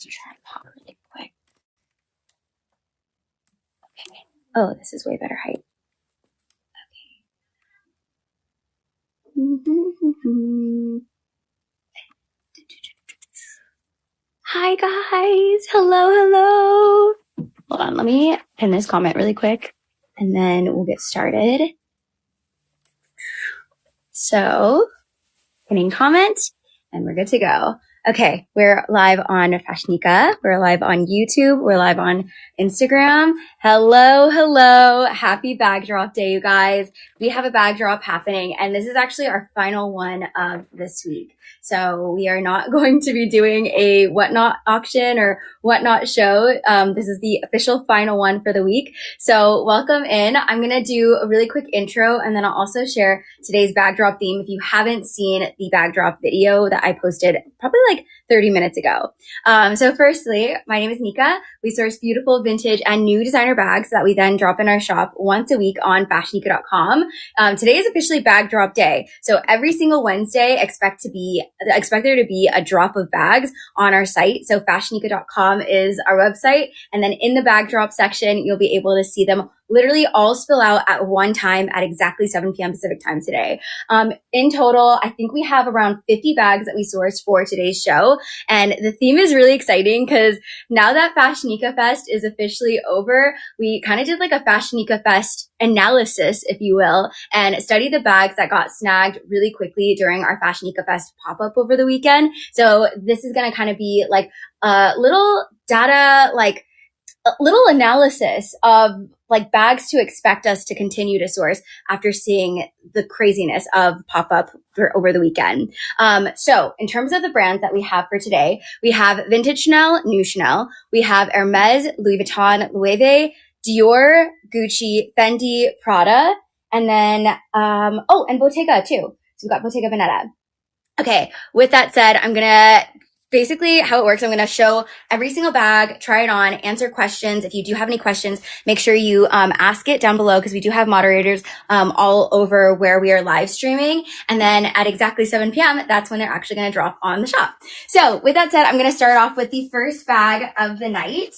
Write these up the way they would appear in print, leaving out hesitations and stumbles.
Let's try and pop really quick. Okay. Oh, this is way better height. Okay. Hi guys. Hello. Hold on, let me pin this comment really quick and then we'll get started. So, pinning comment and we're good to go. Okay, we're live on FashionNica. We're live on YouTube. We're live on Instagram. Hello. Happy bag drop day, you guys. We have a bag drop happening, and this is actually our final one of this week. So we are not going to be doing a whatnot auction or whatnot show. This is the official final one for the week. So welcome in. I'm going to do a really quick intro, and then I'll also share today's bag drop theme. If you haven't seen the bag drop video that I posted probably like 30 minutes ago. So firstly, my name is Nika. We source beautiful vintage and new designer bags that we then drop in our shop once a week on FashionNica.com. Today is officially bag drop day. So every single Wednesday, expect there to be a drop of bags on our site. So FashionNica.com is our website. And then in the bag drop section, you'll be able to see them literally all spill out at one time at exactly 7 p.m. Pacific time today. In total, I think we have around 50 bags that we sourced for today's show. And the theme is really exciting because now that FashionNica Fest is officially over, we kind of did like a FashionNica Fest analysis, if you will, and studied the bags that got snagged really quickly during our FashionNica Fest pop-up over the weekend. So this is going to kind of be like a little data, like a little analysis of like bags to expect us to continue to source after seeing the craziness of pop-up over the weekend. So in terms of the brands that we have for today, we have Vintage Chanel, New Chanel. We have Hermes, Louis Vuitton, Loewe, Dior, Gucci, Fendi, Prada, and then, and Bottega too. So we've got Bottega Veneta. Okay. With that said, basically how it works, I'm going to show every single bag, try it on, answer questions. If you do have any questions, make sure you ask it down below because we do have moderators all over where we are live streaming. And then at exactly 7 p.m., that's when they're actually going to drop on the shop. So with that said, I'm going to start off with the first bag of the night.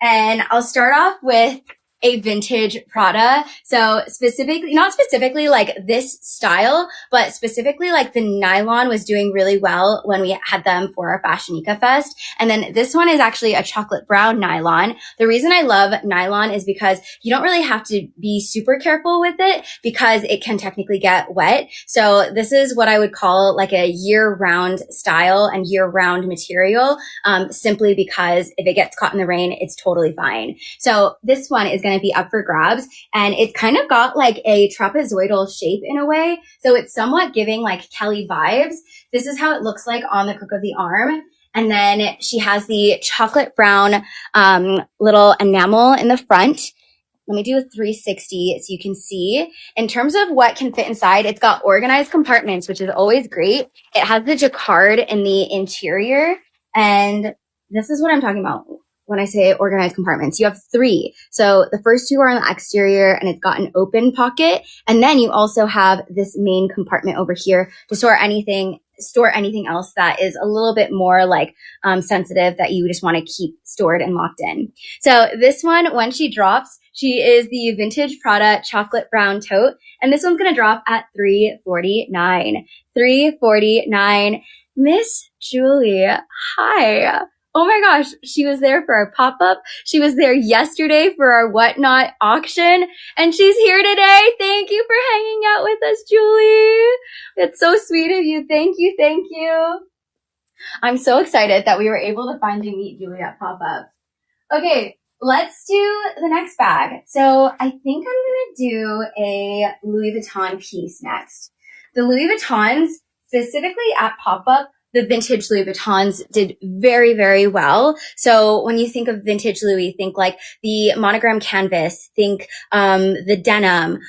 And I'll start off with a vintage Prada. So not specifically like this style, but specifically like the nylon was doing really well when we had them for our FashionNica Fest. And then this one is actually a chocolate brown nylon. The reason I love nylon is because you don't really have to be super careful with it because it can technically get wet. So this is what I would call like a year-round style and year-round material, simply because if it gets caught in the rain, it's totally fine. So this one is going to be up for grabs, and it's kind of got like a trapezoidal shape in a way. So it's somewhat giving like Kelly vibes. This is how it looks like on the crook of the arm. And then she has the chocolate brown little enamel in the front. Let me do a 360 so you can see. In terms of what can fit inside, it's got organized compartments, which is always great. It has the jacquard in the interior, and this is what I'm talking about when I say organized compartments. You have 3. So the first 2 are on the exterior, and it's got an open pocket. And then you also have this main compartment over here to store anything else that is a little bit more like sensitive that you just want to keep stored and locked in. So this one, when she drops, she is the vintage Prada chocolate brown tote. And this one's going to drop at $349. $349. Miss Julie, hi. Oh my gosh, she was there for our pop-up. She was there yesterday for our whatnot auction, and she's here today. Thank you for hanging out with us, Julie. It's so sweet of you. Thank you. I'm so excited that we were able to finally meet Julie at pop-up. Okay, let's do the next bag. So I think I'm going to do a Louis Vuitton piece next. The Louis Vuittons, specifically at pop-up, the vintage Louis Vuittons did very, very well. So when you think of vintage Louis, think like the monogram canvas, think the denim,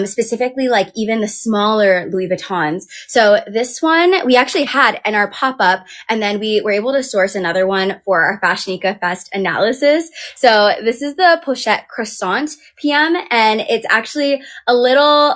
specifically like even the smaller Louis Vuittons. So this one we actually had in our pop-up, and then we were able to source another one for our FashionNica Fest analysis. So this is the Pochette Croissant PM, and it's actually a little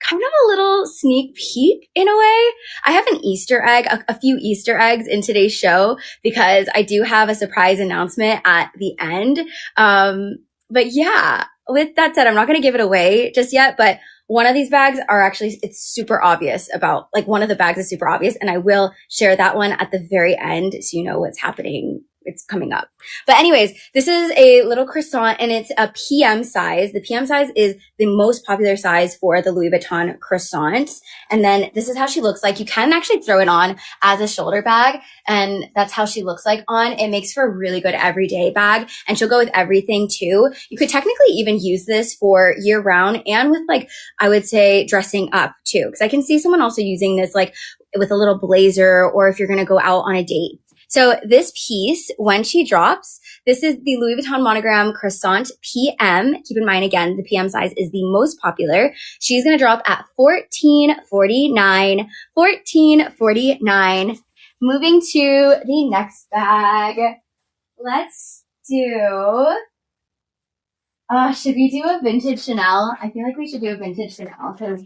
kind of a little sneak peek in a way. I have an Easter egg, a few Easter eggs in today's show because I do have a surprise announcement at the end. But yeah, with that said, I'm not going to give it away just yet, but one of these bags are actually, it's super obvious about, like one of the bags is super obvious, and I will share that one at the very end so you know what's happening. It's coming up. But anyways, this is a little croissant and it's a PM size. The PM size is the most popular size for the Louis Vuitton croissants. And then this is how she looks like. You can actually throw it on as a shoulder bag, and that's how she looks like on. It makes for a really good everyday bag, and she'll go with everything too. You could technically even use this for year round and with, like, I would say dressing up too. Because I can see someone also using this like with a little blazer, or if you're going to go out on a date. So this piece, when she drops, this is the Louis Vuitton monogram croissant PM. Keep in mind, again, the PM size is the most popular. She's going to drop at $14.49. $14.49. Moving to the next bag. Let's do, should we do a vintage Chanel? I feel like we should do a vintage Chanel because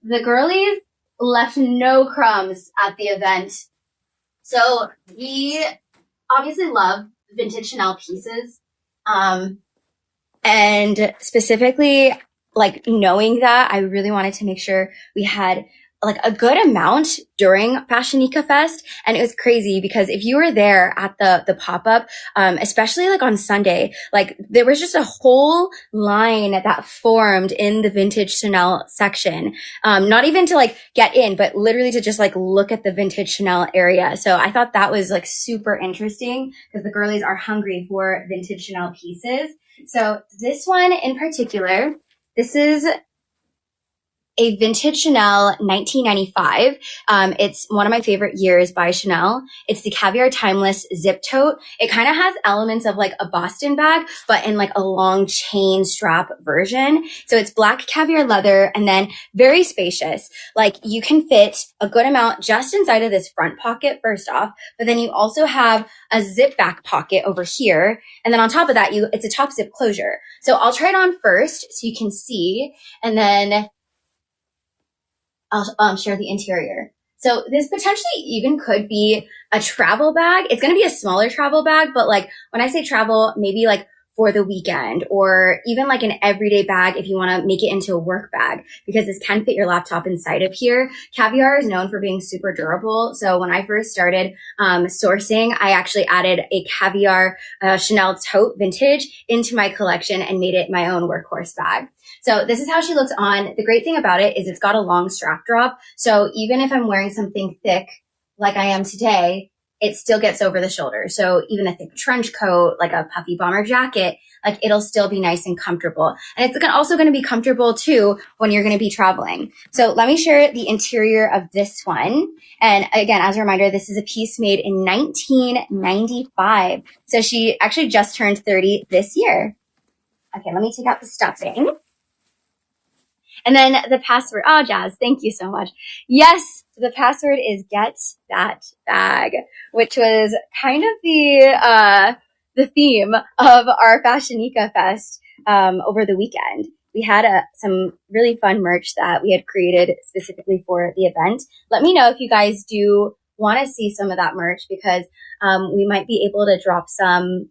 the girlies left no crumbs at the event. So we obviously love vintage Chanel pieces. And specifically, like, knowing that, I really wanted to make sure we had like a good amount during FashionNica Fest. And it was crazy because if you were there at the pop-up, especially like on Sunday, like there was just a whole line that formed in the vintage Chanel section. Not even to like get in, but literally to just like look at the vintage Chanel area. So I thought that was like super interesting because the girlies are hungry for vintage Chanel pieces. So this one in particular, this is a vintage Chanel 1995. It's one of my favorite years by Chanel. It's the Caviar Timeless Zip Tote. It kind of has elements of like a Boston bag, but in like a long chain strap version. So it's black caviar leather and then very spacious. Like you can fit a good amount just inside of this front pocket first off, but then you also have a zip back pocket over here. And then on top of that, it's a top zip closure. So I'll try it on first so you can see, and then I'll share the interior. So this potentially even could be a travel bag. It's going to be a smaller travel bag, but like when I say travel, maybe like for the weekend, or even like an everyday bag if you want to make it into a work bag, because this can fit your laptop inside of here. Caviar is known for being super durable. So when I first started sourcing, I actually added a caviar Chanel tote vintage into my collection and made it my own workhorse bag. So this is how she looks on. The great thing about it is it's got a long strap drop. So even if I'm wearing something thick like I am today, it still gets over the shoulder. So even a thick trench coat, like a puffy bomber jacket, like it'll still be nice and comfortable. And it's also going to be comfortable too when you're going to be traveling. So let me share the interior of this one. And again, as a reminder, this is a piece made in 1995. So she actually just turned 30 this year. Okay, let me take out the stuffing. And then the password. Oh, Jazz, thank you so much. Yes, the password is get that bag, which was kind of the theme of our FashionNica Fest over the weekend. We had some really fun merch that we had created specifically for the event. Let me know if you guys do want to see some of that merch, because we might be able to drop some.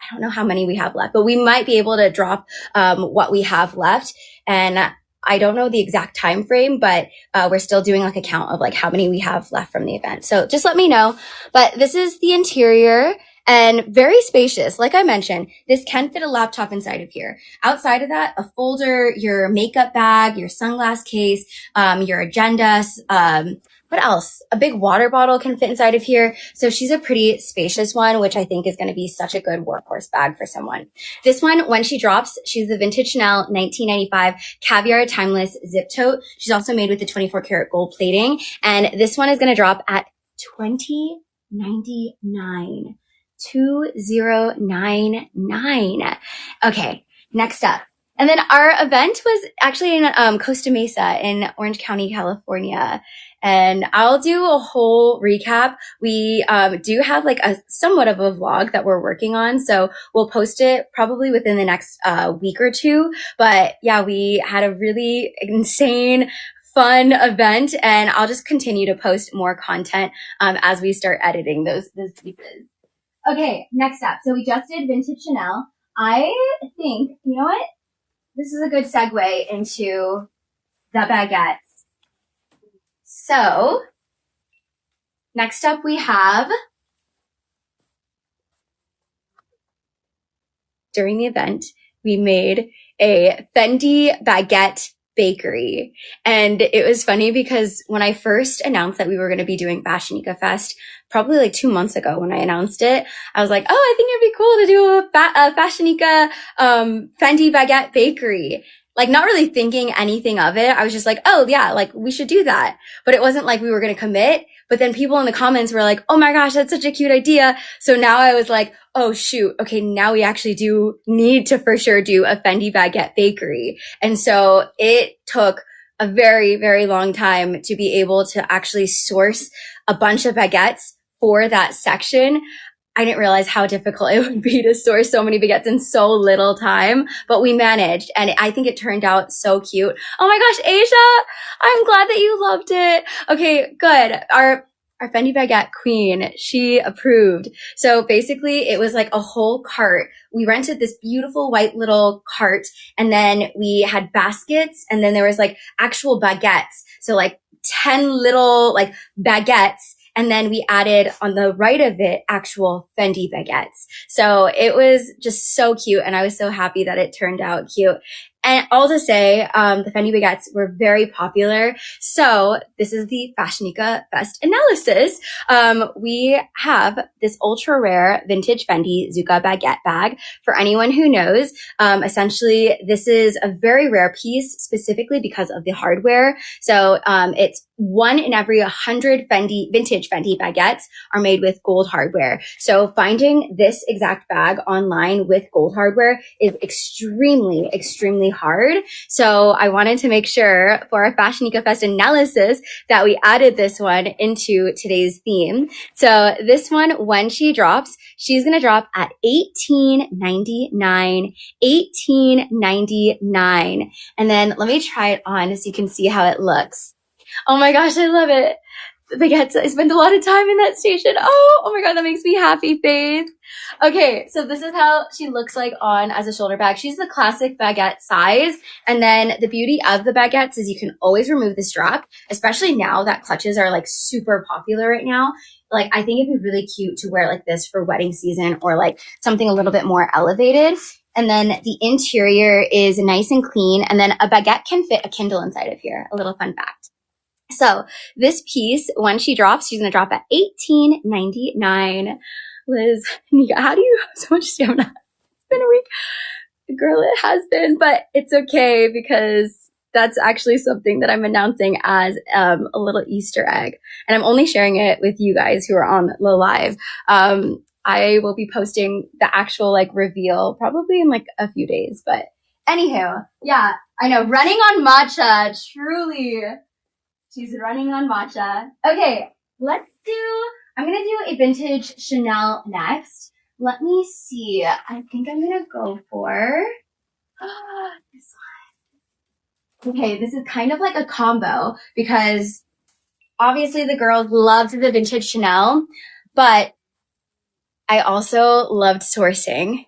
I don't know how many we have left, but we might be able to drop what we have left. And I don't know the exact time frame, but we're still doing like a count of like how many we have left from the event. So just let me know. But this is the interior, and very spacious. Like I mentioned, this can fit a laptop inside of here. Outside of that, a folder, your makeup bag, your sunglass case, your agenda, what else? A big water bottle can fit inside of here. So she's a pretty spacious one, which I think is going to be such a good workhorse bag for someone. This one, when she drops, she's the vintage Chanel 1995 Caviar Timeless Zip Tote. She's also made with the 24 karat gold plating. And this one is going to drop at $20.99. $20.99. Okay, next up. And then our event was actually in Costa Mesa in Orange County, California. And I'll do a whole recap. We do have like a somewhat of a vlog that we're working on. So we'll post it probably within the next week or two. But yeah, we had a really insane, fun event, and I'll just continue to post more content as we start editing those pieces. Okay, next up. So we just did vintage Chanel. I think, you know what? This is a good segue into the baguettes. So next up we have, during the event, we made a Fendi baguette bakery. And it was funny because when I first announced that we were going to be doing FashionNica Fest, probably like 2 months ago when I announced it, I was like, oh, I think it'd be cool to do a FashionNica Fendi baguette bakery. Like not really thinking anything of it. I was just like, oh yeah, like we should do that. But it wasn't like we were going to commit. But then people in the comments were like, oh my gosh, that's such a cute idea. So now I was like, oh shoot. Okay. Now we actually do need to for sure do a Fendi baguette bakery. And so it took a very, very long time to be able to actually source a bunch of baguettes for that section. I didn't realize how difficult it would be to source so many baguettes in so little time, but we managed, and I think it turned out so cute. Oh my gosh, Asia, I'm glad that you loved it. Okay, good. Our Fendi baguette queen, she approved. So basically it was like a whole cart. We rented this beautiful white little cart, and then we had baskets, and then there was like actual baguettes. So like 10 little like baguettes. And then we added on the right of it, actual Fendi baguettes. So it was just so cute. And I was so happy that it turned out cute. And all to say, the Fendi baguettes were very popular. So this is the FashionNica Fest analysis. We have this ultra rare vintage Fendi Zucca baguette bag. For anyone who knows, essentially this is a very rare piece specifically because of the hardware. So, it's 1 in every 100 vintage Fendi baguettes are made with gold hardware. So finding this exact bag online with gold hardware is extremely, extremely hard. So I wanted to make sure for our FashionNica Fest analysis that we added this one into today's theme. So this one, when she drops, she's going to drop at $18.99, $18.99. And then let me try it on so you can see how it looks. Oh my gosh, I love it. The baguettes, I spent a lot of time in that station. Oh my God, that makes me happy, Faith. Okay, so this is how she looks like on as a shoulder bag. She's the classic baguette size. And then the beauty of the baguettes is you can always remove the strap, especially now that clutches are like super popular right now. Like, I think it'd be really cute to wear like this for wedding season or like something a little bit more elevated. And then the interior is nice and clean. And then a baguette can fit a Kindle inside of here. A little fun fact. So this piece, when she drops, she's going to drop at $18.99. Liz, how do you have so much stamina? It's been a week. Girl, it has been, but it's okay because that's actually something that I'm announcing as a little Easter egg. And I'm only sharing it with you guys who are on the live. I will be posting the actual like reveal probably in like a few days. But anywho, yeah, I know. Running on matcha, truly. She's running on matcha. Okay, I'm going to do a vintage Chanel next. Let me see. I think I'm going to go for this one. Okay, this is kind of like a combo because obviously the girls loved the vintage Chanel, but I also loved sourcing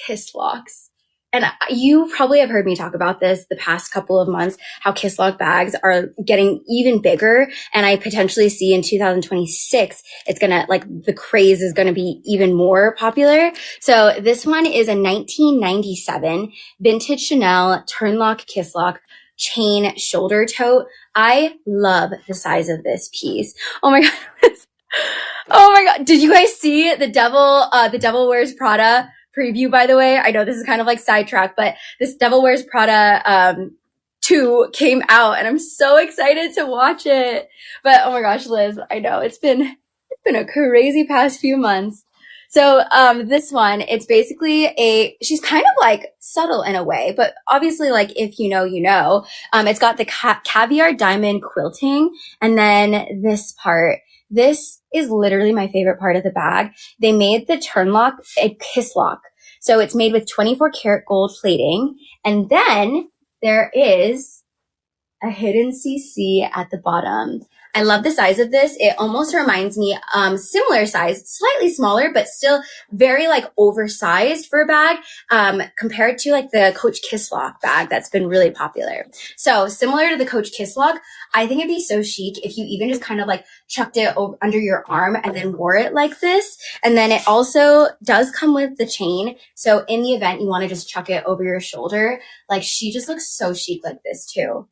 Kiss locks. And you probably have heard me talk about this the past couple of months, how Kiss lock bags are getting even bigger. And I potentially see in 2026, it's going to like the craze is going to be even more popular. So this one is a 1997 vintage Chanel turnlock Kiss lock chain shoulder tote. I love the size of this piece. Oh my God. Oh my God. Did you guys see the Devil Wears Prada preview, by the way? I know this is kind of like sidetrack, but this Devil Wears Prada 2 came out and I'm so excited to watch it. But oh my gosh, Liz, I know it's been a crazy past few months. So this one, it's basically she's kind of like subtle in a way, but obviously like if you know, you know. It's got the caviar diamond quilting, and then this part. This is literally my favorite part of the bag. They made the turn lock a kiss lock. So it's made with 24 karat gold plating. And then there is a hidden CC at the bottom. I love the size of this. It almost reminds me, similar size, slightly smaller, but still very like oversized for a bag, compared to like the Coach Kiss Lock bag that's been really popular. So similar to the Coach Kiss Lock, I think it'd be so chic if you even just kind of like chucked it under your arm and then wore it like this. And then it also does come with the chain. So in the event you want to just chuck it over your shoulder, like she just looks so chic like this too.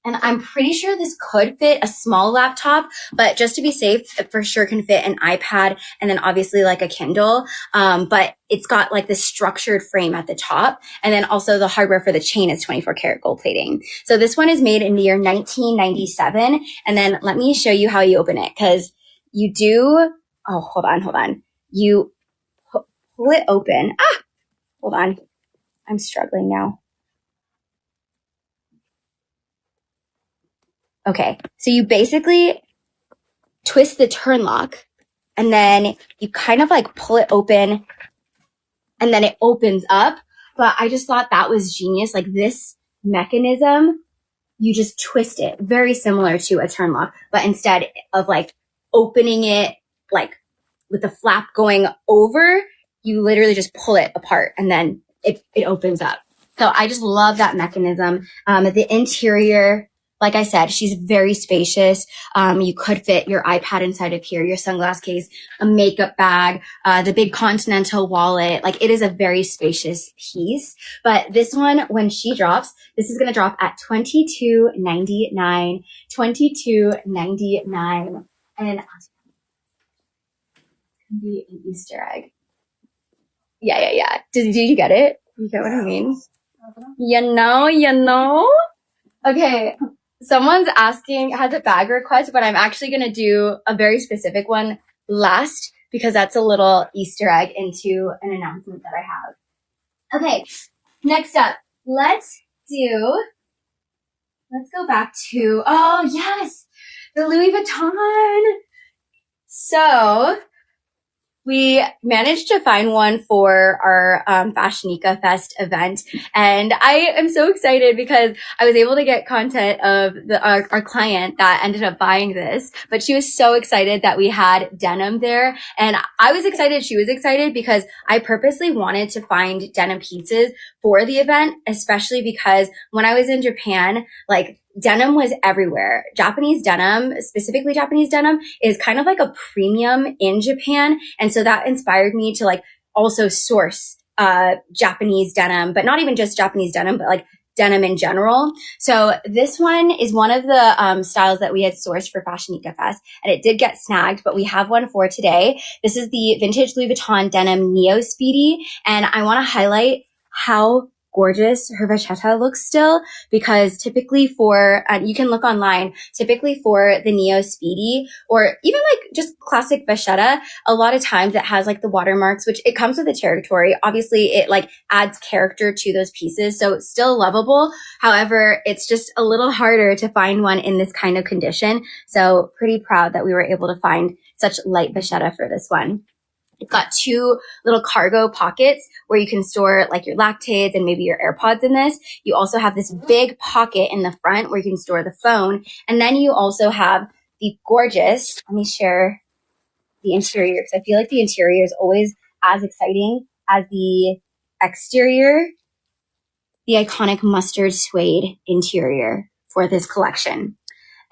And I'm pretty sure this could fit a small laptop, but just to be safe, it for sure can fit an iPad and then obviously like a Kindle. But it's got like this structured frame at the top. And then also the hardware for the chain is 24 karat gold plating. So this one is made in the year 1997. And then let me show you how you open it, because you do, oh, hold on. You pull it open. Hold on. I'm struggling now. Okay, so you basically twist the turn lock and then you kind of like pull it open and then it opens up. But I just thought that was genius. Like this mechanism, you just twist it, very similar to a turn lock, but instead of like opening it like with the flap going over, you literally just pull it apart and then it opens up. So I just love that mechanism. The interior, like I said, she's very spacious. You could fit your iPad inside of here, your sunglass case, a makeup bag, the big Continental wallet. Like it is a very spacious piece. But this one, when she drops, this is going to drop at $22.99, $22.99. And it can be an Easter egg. Yeah. Did you get it? You get what I mean? You know? Okay. Someone's asking, has a bag request, but I'm actually going to do a very specific one last because that's a little Easter egg into an announcement that I have. Okay, next up, let's go back to, oh yes, the Louis Vuitton. So we managed to find one for our FashioNica Fest event. And I am so excited because I was able to get content of our client that ended up buying this. But she was so excited that we had denim there. And I was excited. She was excited because I purposely wanted to find denim pieces for the event, especially because when I was in Japan, like denim was everywhere. Japanese denim, specifically Japanese denim, is kind of like a premium in Japan. And so that inspired me to like also source Japanese denim, but not even just Japanese denim, but like denim in general. So this one is one of the styles that we had sourced for FashionNica Fest, and it did get snagged, but we have one for today. This is the vintage Louis Vuitton denim Neo Speedy, and I want to highlight how gorgeous her vachetta looks still, because typically for, you can look online, typically for the Neo Speedy or even like just classic vachetta, a lot of times it has like the watermarks, which it comes with the territory. Obviously it like adds character to those pieces. So it's still lovable. However, it's just a little harder to find one in this kind of condition. So pretty proud that we were able to find such light vachetta for this one. It's got two little cargo pockets where you can store like your Lactaids and maybe your AirPods in this. You also have this big pocket in the front where you can store the phone. And then you also have the gorgeous, let me share the interior because I feel like the interior is always as exciting as the exterior, the iconic mustard suede interior for this collection.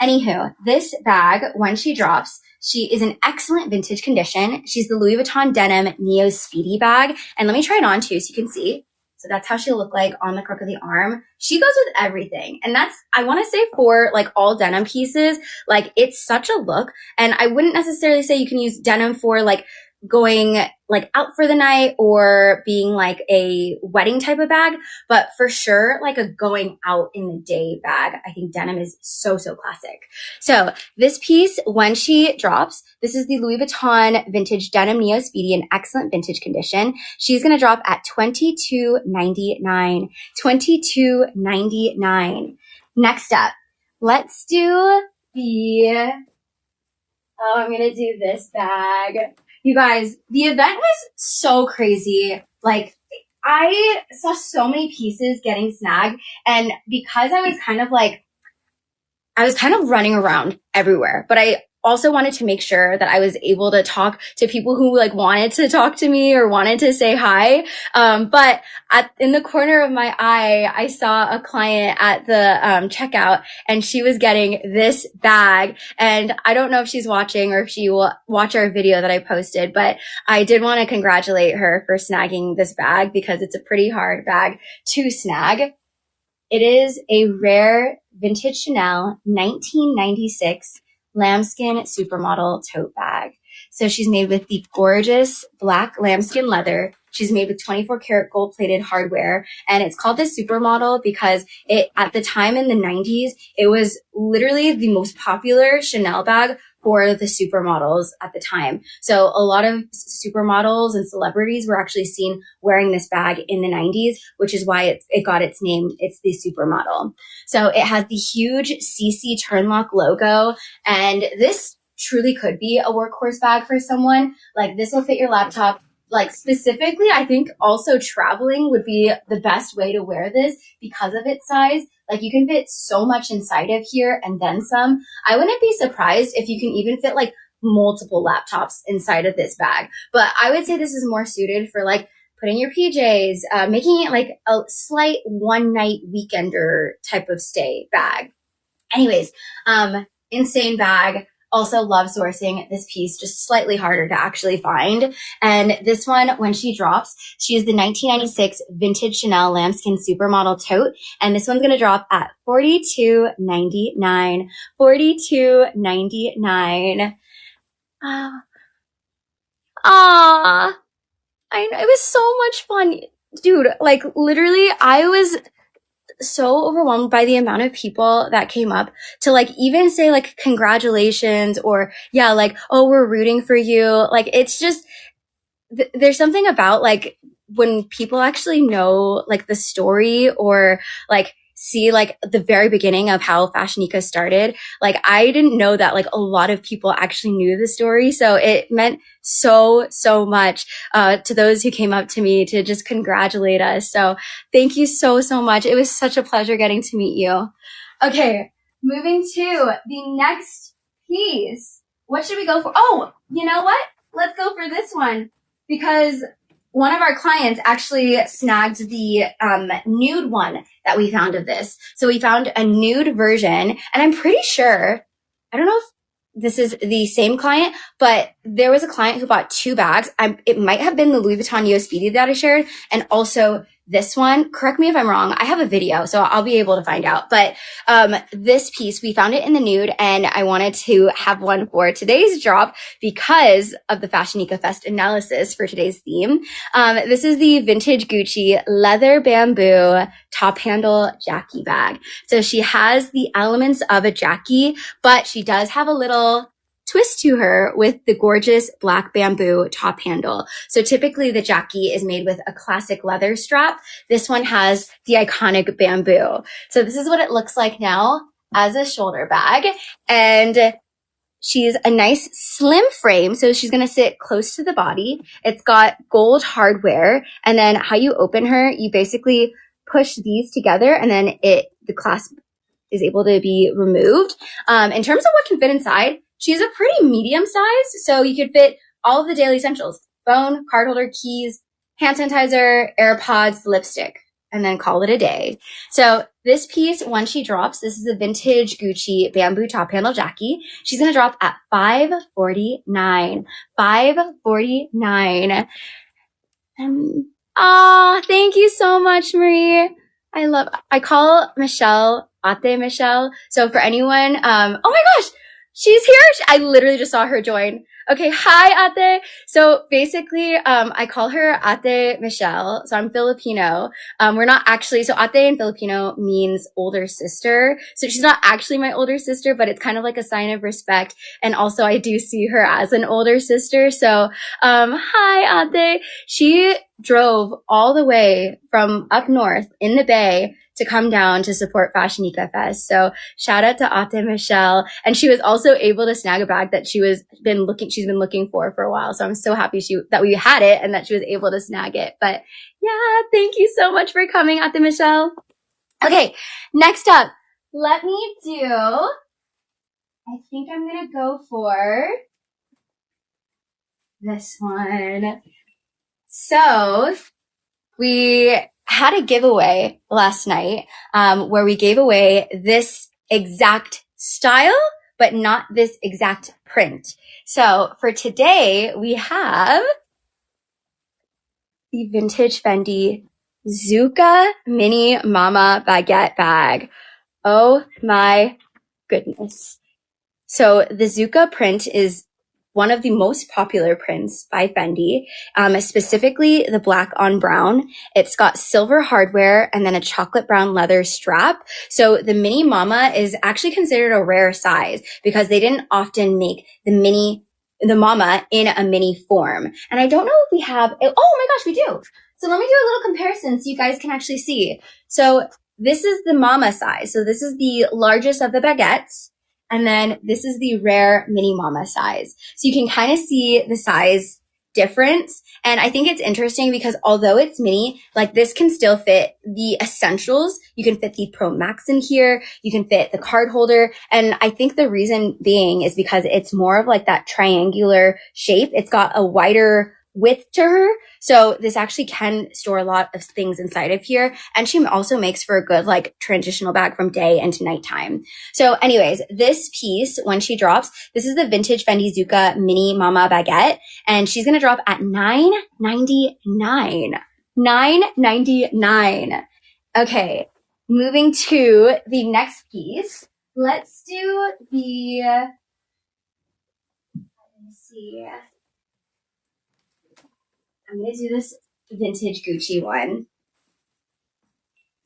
Anywho, this bag, when she drops, she is in excellent vintage condition. She's the Louis Vuitton denim Neo Speedy bag. And let me try it on too so you can see. So that's how she'll look like on the crook of the arm. She goes with everything. And that's, I want to say for like all denim pieces, like it's such a look. And I wouldn't necessarily say you can use denim for like going like out for the night or being like a wedding type of bag, but for sure like a going out in the day bag. I think denim is so, so classic. So this piece, when she drops, this is the Louis Vuitton vintage denim Neo Speedy in excellent vintage condition. She's going to drop at $22.99. $22.99. Next up, let's do the, oh, I'm going to do this bag. You guys, the event was so crazy. Like, I saw so many pieces getting snagged, and because I was kind of running around everywhere, but I also wanted to make sure that I was able to talk to people who like wanted to talk to me or wanted to say hi. But in the corner of my eye, I saw a client at the checkout, and she was getting this bag. And I don't know if she's watching or if she will watch our video that I posted, but I did want to congratulate her for snagging this bag because it's a pretty hard bag to snag. It is a rare vintage Chanel 1996 lambskin supermodel tote bag. So she's made with the gorgeous black lambskin leather. She's made with 24 karat gold plated hardware. And it's called the supermodel because at the time in the 90s, it was literally the most popular Chanel bag for the supermodels at the time. So a lot of supermodels and celebrities were actually seen wearing this bag in the 90s, which is why it got its name. It's the supermodel. So it has the huge CC Turnlock logo, and this truly could be a workhorse bag for someone. Like, this will fit your laptop. Like, specifically, I think also traveling would be the best way to wear this because of its size. Like, you can fit so much inside of here and then some. I wouldn't be surprised if you can even fit like multiple laptops inside of this bag. But I would say this is more suited for like putting your PJs, making it like a slight one night weekender type of stay bag. Anyways, insane bag. Also love sourcing this piece, just slightly harder to actually find. And this one, when she drops, she is the 1996 vintage Chanel lambskin supermodel tote. And this one's going to drop at $42.99. $42.99. I know, it was so much fun. Dude, like literally, I was so overwhelmed by the amount of people that came up to like even say like congratulations or yeah, like, oh, we're rooting for you. Like, it's just, there's something about like when people actually know like the story or like see like the very beginning of how FashionNica started. Like, I didn't know that like a lot of people actually knew the story. So it meant so, so much to those who came up to me to just congratulate us. So thank you so, so much. It was such a pleasure getting to meet you. Okay, moving to the next piece. What should we go for? Oh, you know what? Let's go for this one because one of our clients actually snagged the nude one that we found of this. So we found a nude version, and I'm pretty sure, I don't know if this is the same client, but there was a client who bought two bags. It might have been the Louis Vuitton Neo Speedy that I shared, and also this one. Correct me if I'm wrong. I have a video, so I'll be able to find out. But this piece, we found it in the nude, and I wanted to have one for today's drop because of the FashionNica Fest analysis for today's theme. This is the vintage Gucci leather bamboo top handle Jackie bag. So she has the elements of a Jackie, but she does have a little twist to her with the gorgeous black bamboo top handle. So typically the Jackie is made with a classic leather strap. This one has the iconic bamboo. So this is what it looks like now as a shoulder bag. And she's a nice slim frame. So she's going to sit close to the body. It's got gold hardware. And then how you open her, you basically push these together and then the clasp is able to be removed. In terms of what can fit inside, she's a pretty medium size, so you could fit all of the daily essentials: phone, card holder, keys, hand sanitizer, AirPods, lipstick, and then call it a day. So this piece, when she drops, this is a vintage Gucci bamboo top handle Jackie. She's going to drop at $549. $549. Thank you so much, Marie. I call Michelle Ate Michelle. So for anyone, oh my gosh, She's here. I literally just saw her join. Okay, hi, Ate. So basically, I call her Ate Michelle. So I'm Filipino. We're not actually, so Ate in Filipino means older sister. So she's not actually my older sister, but it's kind of like a sign of respect. And also I do see her as an older sister. So, hi, Ate. She drove all the way from up north in the Bay to come down to support FashionNica Fest. So shout out to Ate Michelle. And she was also able to snag a bag that she's been looking for a while. So I'm so happy that we had it and that she was able to snag it. But yeah, thank you so much for coming, Ate Michelle. Okay, next up, let me do, I think I'm going to go for this one. So we had a giveaway last night where we gave away this exact style, but not this exact print. So for today, we have the vintage Fendi Zuka Mini Mama Baguette bag. Oh my goodness. So the Zuka print is one of the most popular prints by Fendi, specifically the black on brown. It's got silver hardware and then a chocolate brown leather strap. So the Mini Mama is actually considered a rare size because they didn't often make the Mama in a mini form. And I don't know if we have, oh my gosh, we do. So let me do a little comparison so you guys can actually see. So this is the Mama size. So this is the largest of the baguettes. And then this is the rare Mini Mama size. So you can kind of see the size difference. And I think it's interesting because although it's mini, like this can still fit the essentials. You can fit the Pro Max in here. You can fit the card holder. And I think the reason being is because it's more of like that triangular shape. It's got a wider width to her. So this actually can store a lot of things inside of here. And she also makes for a good like transitional bag from day into nighttime. So anyways, this piece, when she drops, this is the vintage Fendi Zuka Mini Mama Baguette. And she's going to drop at $9.99. $9.99. Okay. Moving to the next piece. Let's do the, let me see. I'm going to do this vintage Gucci one.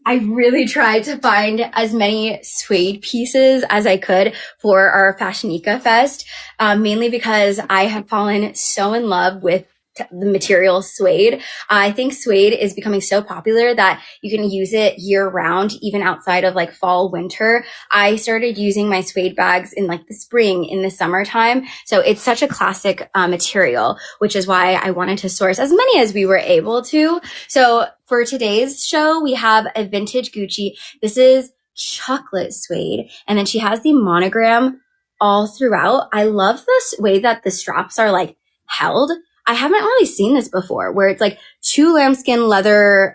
I really tried to find as many suede pieces as I could for our FashionNica Fest, mainly because I have fallen so in love with the material suede. I think suede is becoming so popular that you can use it year round, even outside of like fall, winter. I started using my suede bags in like the spring, in the summertime. So it's such a classic material, which is why I wanted to source as many as we were able to. So for today's show, we have a vintage Gucci. This is chocolate suede. And then she has the monogram all throughout. I love this way that the straps are like held. I haven't really seen this before where it's like two lambskin leather,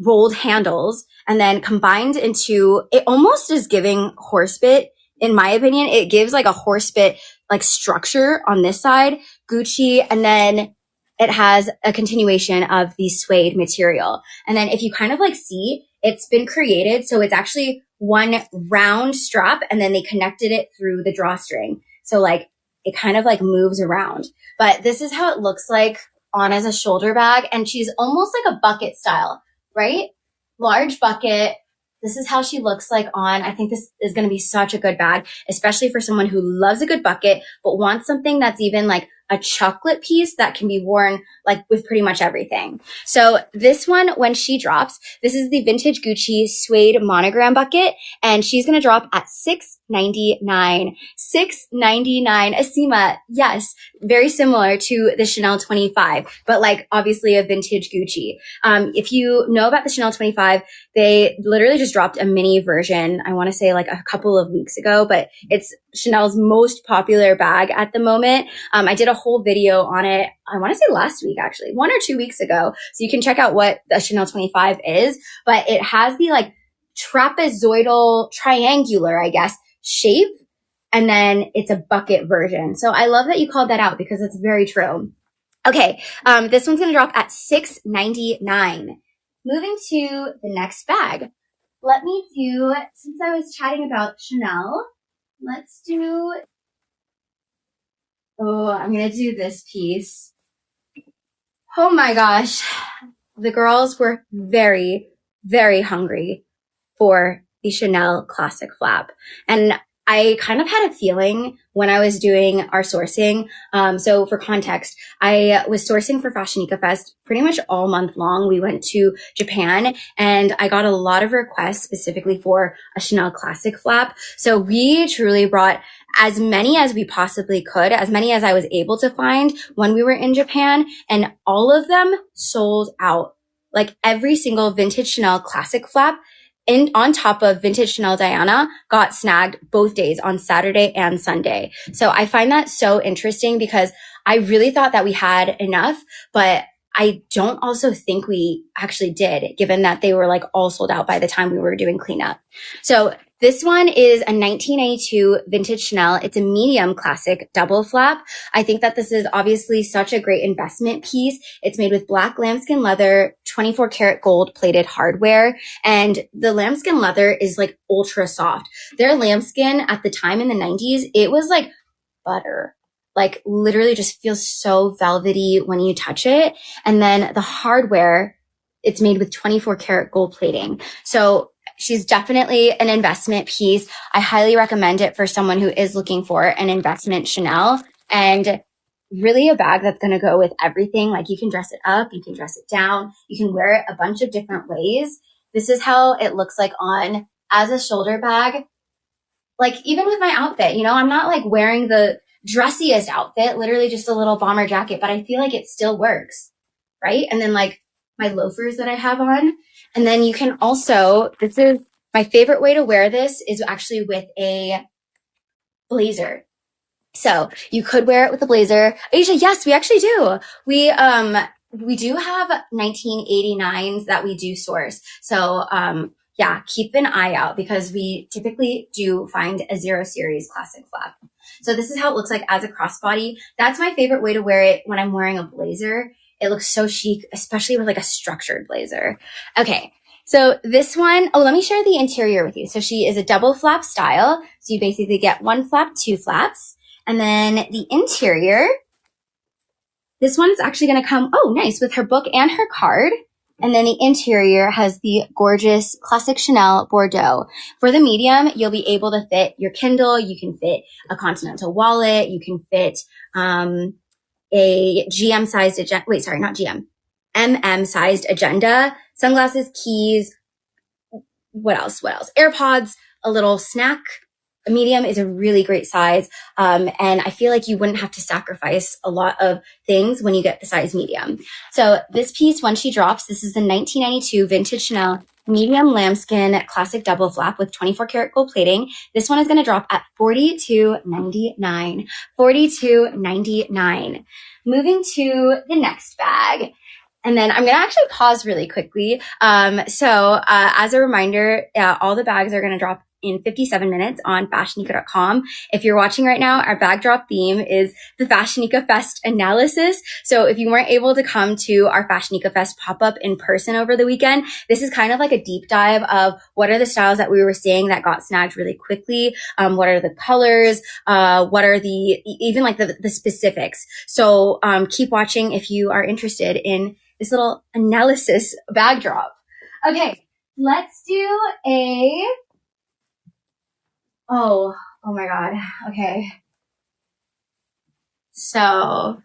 rolled handles and then combined into, it almost is giving horsebit. In my opinion, it gives like a horsebit like structure on this side, Gucci, and then it has a continuation of the suede material. And then if you kind of like see, it's been created. So it's actually one round strap and then they connected it through the drawstring. So like it kind of like moves around. But this is how it looks like on as a shoulder bag. And she's almost like a bucket style, right? Large bucket. This is how she looks like on. I think this is going to be such a good bag, especially for someone who loves a good bucket, but wants something that's even like a chocolate piece that can be worn like with pretty much everything. So this one, when she drops, this is the vintage Gucci suede monogram bucket, and she's going to drop at $6.99. $6.99. Asima, yes, very similar to the Chanel 25, but like obviously a vintage Gucci. If you know about the Chanel 25, they literally just dropped a mini version. I want to say like a couple of weeks ago, but it's Chanel's most popular bag at the moment. I did a whole video on it. I want to say last week, actually, 1 or 2 weeks ago. So you can check out what the Chanel 25 is, but it has the like trapezoidal triangular, I guess, shape. And then it's a bucket version. So I love that you called that out because it's very true. Okay. This one's going to drop at $6.99. Moving to the next bag. Let me do, since I was chatting about Chanel, let's do, I'm going to do this piece. Oh my gosh. The girls were very, very hungry for the Chanel classic flap. And I kind of had a feeling when I was doing our sourcing. So for context, I was sourcing for FashionNica Fest pretty much all month long. We went to Japan and I got a lot of requests specifically for a Chanel classic flap. So we truly brought as many as we possibly could, as many as I was able to find when we were in Japan, and all of them sold out. Like every single vintage Chanel classic flap on top of vintage Chanel Diana got snagged both days on Saturday and Sunday. So I find that so interesting because I really thought that we had enough, but I don't also think we actually did, given that they were like all sold out by the time we were doing cleanup. So this one is a 1992 vintage Chanel. It's a medium classic double flap. I think that this is obviously such a great investment piece. It's made with black lambskin leather, 24 karat gold plated hardware. And the lambskin leather is like ultra soft. Their lambskin at the time in the 90s, it was like butter. Like literally just feels so velvety when you touch it. And then the hardware, it's made with 24 karat gold plating. So she's definitely an investment piece. I highly recommend it for someone who is looking for an investment Chanel, and really a bag that's going to go with everything. Like you can dress it up, you can dress it down, you can wear it a bunch of different ways. This is how it looks like on as a shoulder bag. Like even with my outfit, you know, I'm not like wearing the dressiest outfit, literally just a little bomber jacket, but I feel like it still works, right? And then like my loafers that I have on. And then you can also, this is my favorite way to wear this is actually with a blazer. So you could wear it with a blazer. Asia, yes, we actually do. We do have 1989s that we do source. So, yeah, keep an eye out because we typically do find a 0 series classic flap. So this is how it looks like as a crossbody. That's my favorite way to wear it when I'm wearing a blazer. It looks so chic, especially with like a structured blazer. Okay. So this one, let me share the interior with you. So she is a double flap style. So you basically get one flap, two flaps. And then the interior, this one is actually going to come, nice, with her book and her card. And then the interior has the gorgeous classic Chanel Bordeaux. For the medium, you'll be able to fit your Kindle. You can fit a Continental wallet. You can fit a GM-sized agenda. Wait, sorry, not GM. MM-sized agenda, sunglasses, keys. What else? AirPods, a little snack. A medium is a really great size. And I feel like you wouldn't have to sacrifice a lot of things when you get the size medium. So this piece, when she drops, this is the 1992 vintage Chanel medium lambskin classic double flap with 24 karat gold plating. This one is going to drop at $42.99. $42.99. Moving to the next bag. And then I'm going to actually pause really quickly. So as a reminder, all the bags are going to drop in 57 minutes on FashionNica.com. If you're watching right now, our bag drop theme is the FashionNica Fest analysis. So if you weren't able to come to our FashionNica Fest pop-up in person over the weekend, this is kind of like a deep dive of what are the styles that we were seeing that got snagged really quickly. What are the colors? What are even like the specifics? So keep watching if you are interested in this little analysis bag drop. Okay, let's do oh my God. Okay. So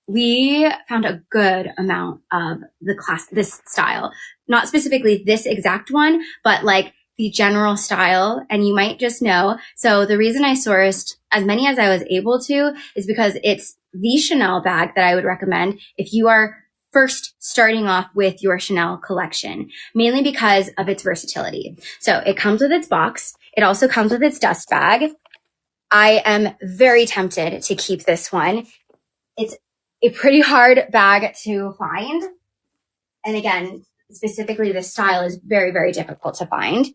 we found a good amount of this style, not specifically this exact one, but like the general style. And you might just know. So the reason I sourced as many as I was able to is because it's the Chanel bag that I would recommend if you are first starting off with your Chanel collection, mainly because of its versatility. So it comes with its box. It also comes with its dust bag. I am very tempted to keep this one. It's a pretty hard bag to find. And again, specifically this style is very, very difficult to find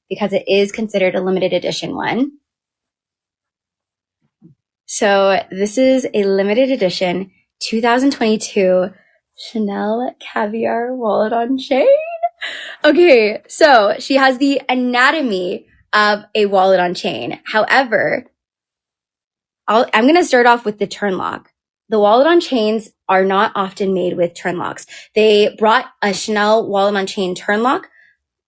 because it is considered a limited edition one. So this is a limited edition 2022 Chanel Caviar wallet on chain. Okay, so she has the anatomy of a wallet on chain. However, I'm going to start off with the turn lock. The wallet on chains are not often made with turn locks. They brought a Chanel wallet on chain turn lock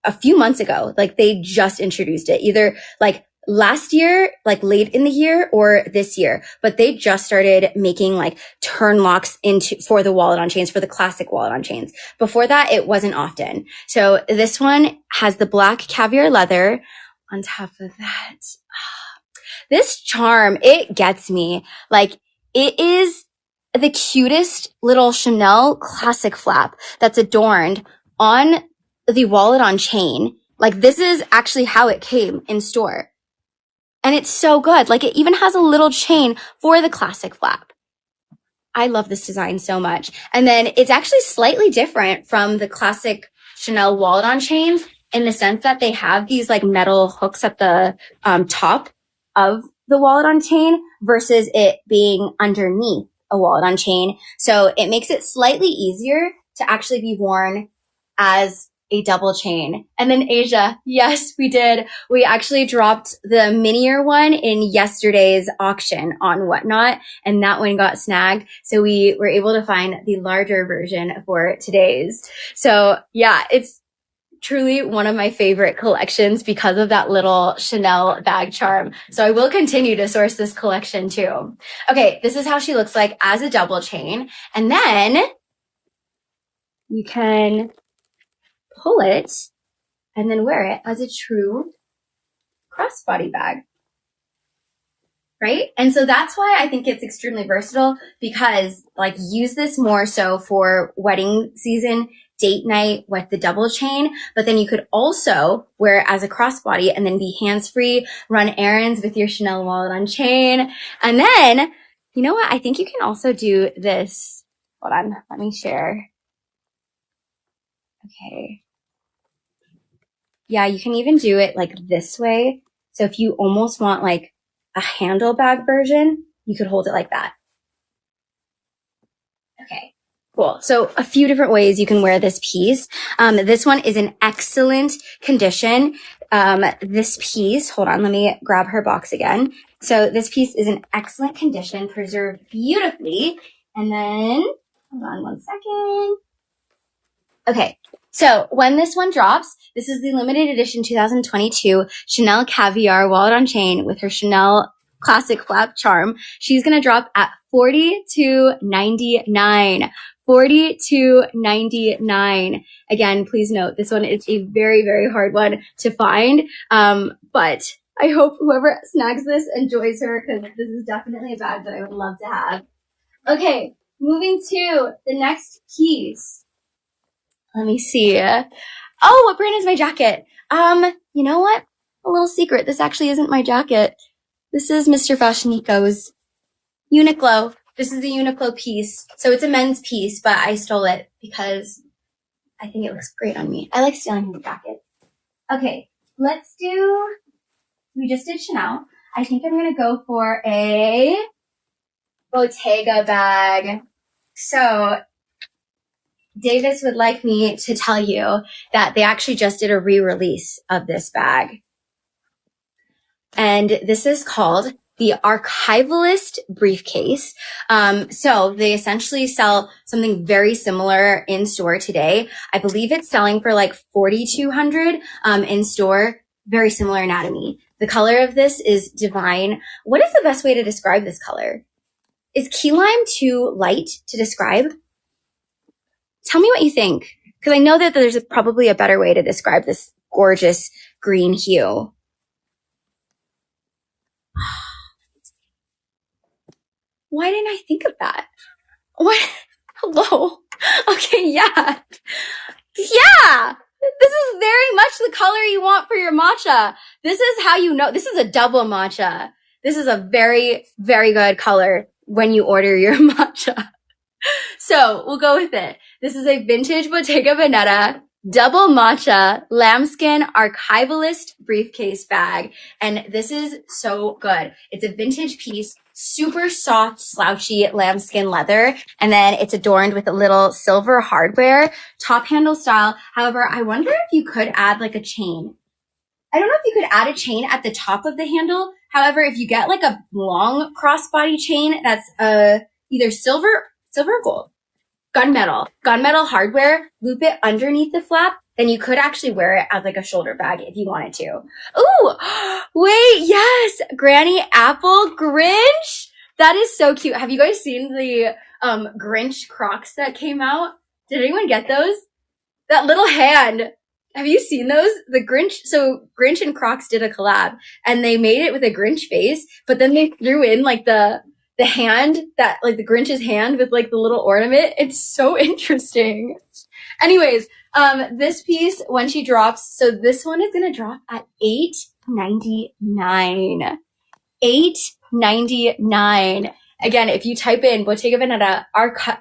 a few months ago. Like they just introduced it either like last year, like late in the year or this year, but they just started making like turn locks for the wallet on chains, for the classic wallet on chains. Before that, it wasn't often. So this one has the black caviar leather on top of that. This charm, it gets me. Like it is the cutest little Chanel classic flap that's adorned on the wallet on chain. Like this is actually how it came in store. And it's so good. Like it even has a little chain for the classic flap. I love this design so much. And then it's actually slightly different from the classic Chanel wallet on chains in the sense that they have these like metal hooks at the top of the wallet on chain versus it being underneath a wallet on chain. So it makes it slightly easier to actually be worn as a double chain. And then Asia, yes, we did. We actually dropped the minier one in yesterday's auction on Whatnot, and that one got snagged. So we were able to find the larger version for today's. So yeah, it's truly one of my favorite collections because of that little Chanel bag charm. So I will continue to source this collection too. Okay, this is how she looks like as a double chain. And then you can pull it and then wear it as a true crossbody bag. Right? And so that's why I think it's extremely versatile because like use this more so for wedding season, date night with the double chain, but then you could also wear it as a crossbody and then be hands-free, run errands with your Chanel wallet on chain. And then, you know what? I think you can also do this. Hold on. Let me share. Okay. Yeah, you can even do it like this way. So if you almost want like a handle bag version, you could hold it like that. Okay, cool. So a few different ways you can wear this piece. This one is in excellent condition. This piece, hold on, let me grab her box again. So this piece is in excellent condition, preserved beautifully. And then, hold on one second. Okay, so when this one drops, this is the limited edition 2022 Chanel Caviar wallet on chain with her Chanel classic flap charm. She's going to drop at $42.99. $42.99. Again, please note this one is a very, very hard one to find. But I hope whoever snags this enjoys her because this is definitely a bag that I would love to have. Okay, moving to the next piece. Let me see. Oh, what brand is my jacket? You know what? A little secret. This actually isn't my jacket. This is Mr. FashionNica's Uniqlo. This is the Uniqlo piece. So it's a men's piece, but I stole it because I think it looks great on me. I like stealing his jacket. Okay, we just did Chanel. I think I'm going to go for a Bottega bag. So Davis would like me to tell you that they actually just did a re-release of this bag. And this is called the Archivalist briefcase. So they essentially sell something very similar in store today. I believe it's selling for like $4,200 in store. Very similar anatomy. The color of this is divine. What is the best way to describe this color? Is key lime too light to describe? Tell me what you think, because I know that there's probably a better way to describe this gorgeous green hue. Why didn't I think of that? What? Hello? Okay, yeah. Yeah! This is very much the color you want for your matcha. This is how you know. This is a double matcha. This is a very, very good color when you order your matcha. So we'll go with it. This is a vintage Bottega Veneta double matcha lambskin archivalist briefcase bag. And this is so good. It's a vintage piece, super soft, slouchy lambskin leather. And then it's adorned with a little silver hardware, top handle style. However, I wonder if you could add like a chain. I don't know if you could add a chain at the top of the handle. However, if you get like a long crossbody chain that's either silver or gold, gunmetal hardware, loop it underneath the flap, then you could actually wear it as like a shoulder bag if you wanted to. Ooh, wait, yes, Granny Apple Grinch. That is so cute. Have you guys seen the Grinch Crocs that came out? Did anyone get those? That little hand. Have you seen those? The Grinch, so Grinch and Crocs did a collab and they made it with a Grinch face, but then they threw in like the hand that like the Grinch's hand with like the little ornament. It's so interesting. Anyways, this piece when she drops, so this one is gonna drop at $8.99. $8.99. Again, if you type in Bottega Veneta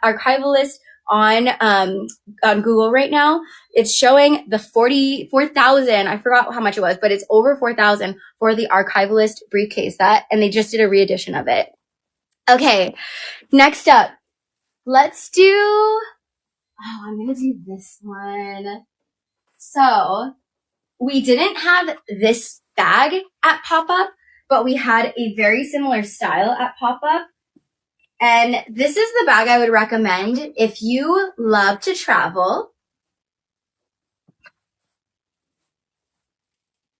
archivalist on Google right now, it's showing the 44,000. I forgot how much it was, but it's over 4,000 for the archivalist briefcase set, and they just did a re-edition of it. Okay, next up, let's do, I'm gonna do this one. So, we didn't have this bag at Pop-Up, but we had a very similar style at Pop-Up. And this is the bag I would recommend if you love to travel.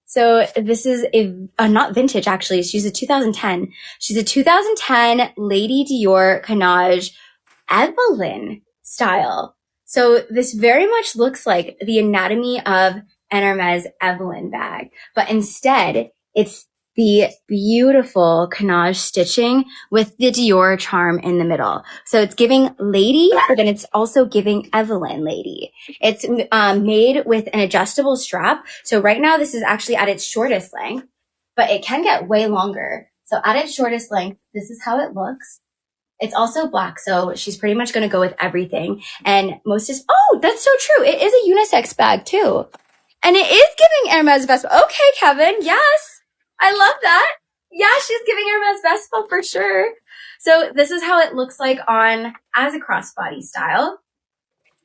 So this is not vintage actually. She's a 2010. She's a 2010 Lady Dior Canage Evelyn style. So this very much looks like the anatomy of an Hermes Evelyn bag, but instead it's the beautiful Canage stitching with the Dior charm in the middle. So it's giving lady, but then it's also giving Evelyn lady. It's made with an adjustable strap. So right now this is actually at its shortest length, but it can get way longer. So at its shortest length, this is how it looks. It's also black, so she's pretty much going to go with everything. And that's so true. It is a unisex bag too. And it is giving Hermes Vespa. Okay, Kevin, yes. I love that. Yeah, she's giving Hermes Vespa for sure. So this is how it looks like on as a crossbody style.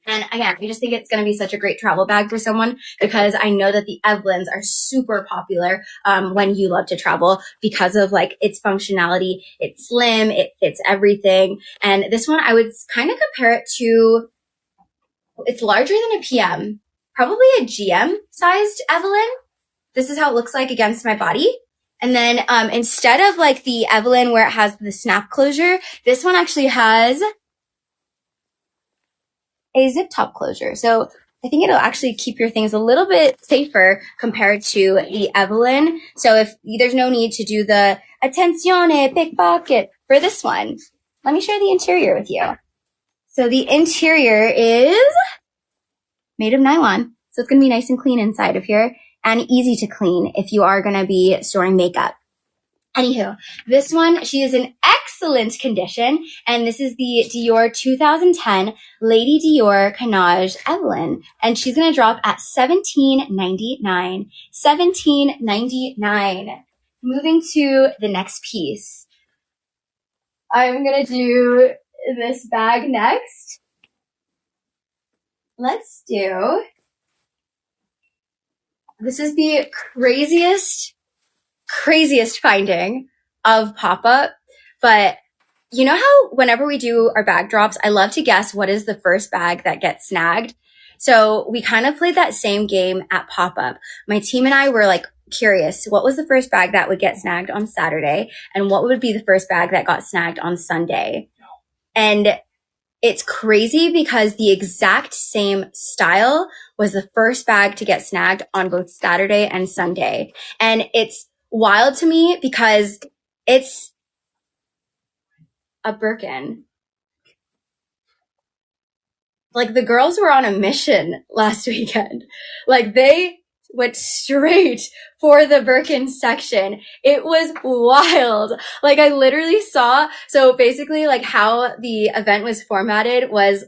And again, I just think it's going to be such a great travel bag for someone because I know that the Evelyns are super popular when you love to travel because of like its functionality. It's slim, it fits everything. And this one, I would kind of compare it to, it's larger than a PM, probably a GM sized Evelyn. This is how it looks like against my body. And then instead of like the Evelyn where it has the snap closure, this one actually has a zip top closure. So I think it'll actually keep your things a little bit safer compared to the Evelyn. So if there's no need to do the attenzione pickpocket for this one, let me share the interior with you. So the interior is made of nylon. So it's going to be nice and clean inside of here and easy to clean if you are going to be storing makeup. Anywho, this one, she is in excellent condition, and this is the Dior 2010 Lady Dior Canage Evelyn, and she's going to drop at $17.99. $17.99. Moving to the next piece. I'm going to do this bag next. Let's do... This is the craziest finding of Pop-Up, but you know how whenever we do our bag drops, I love to guess what is the first bag that gets snagged. So we kind of played that same game at Pop-Up. My team and I were like curious, what was the first bag that would get snagged on Saturday and what would be the first bag that got snagged on Sunday? And it's crazy because the exact same style was the first bag to get snagged on both Saturday and Sunday. And it's wild to me because it's a Birkin. Like the girls were on a mission last weekend. Like they went straight for the Birkin section. It was wild. Like I literally saw, so basically like how the event was formatted was,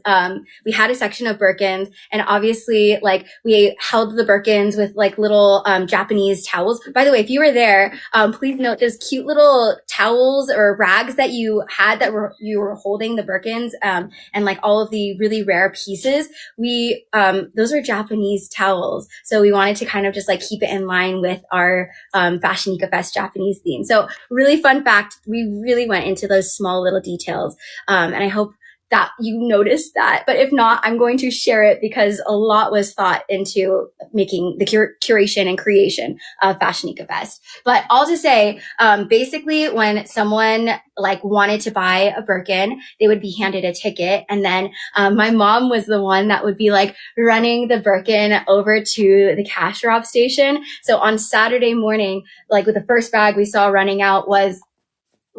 we had a section of Birkins and obviously like we held the Birkins with like little, Japanese towels. By the way, if you were there, please note those cute little towels or rags that you had you were holding the Birkins, and like all of the really rare pieces. Those are Japanese towels. So we wanted to kind kind of just like keep it in line with our FashionNica Fest Japanese theme. So really fun fact, we really went into those small little details. And I hope that you noticed that. But if not, I'm going to share it because a lot was thought into making the curation and creation of FashionNica Fest. But all to say, basically when someone like wanted to buy a Birkin, they would be handed a ticket. And then my mom was the one that would be like running the Birkin over to the cash drop station. So on Saturday morning, like with the first bag we saw running out was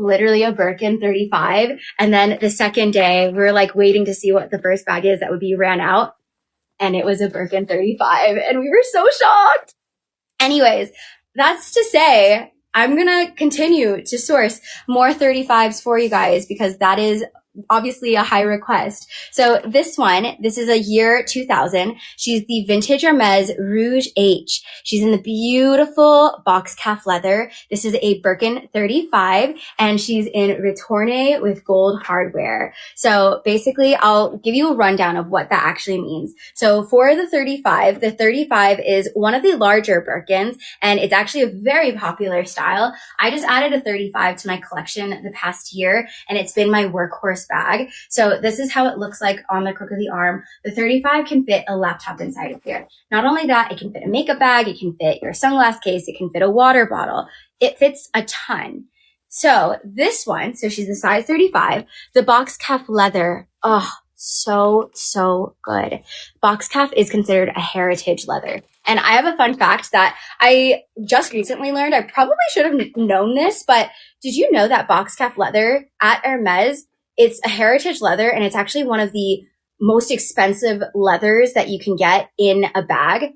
literally a Birkin 35. And then the second day we were like waiting to see what the first bag is that would be ran out. And it was a Birkin 35. And we were so shocked. Anyways, that's to say, I'm going to continue to source more 35s for you guys because that is obviously a high request. So this is a year 2000. She's the vintage Hermes Rouge H. She's in the beautiful box calf leather. This is a Birkin 35 and she's in retourne with gold hardware. So basically I'll give you a rundown of what that actually means. So for the 35 is one of the larger Birkins and it's actually a very popular style. I just added a 35 to my collection the past year and it's been my workhorse bag. So this is how it looks like on the crook of the arm. The 35 can fit a laptop inside of here. Not only that, it can fit a makeup bag, it can fit your sunglass case, it can fit a water bottle. It fits a ton. So this one, so she's the size 35, the box calf leather. Oh, so good. Box calf is considered a heritage leather. And I have a fun fact that I just recently learned. I probably should have known this, but did you know that box calf leather at Hermes, it's a heritage leather and it's actually one of the most expensive leathers that you can get in a bag,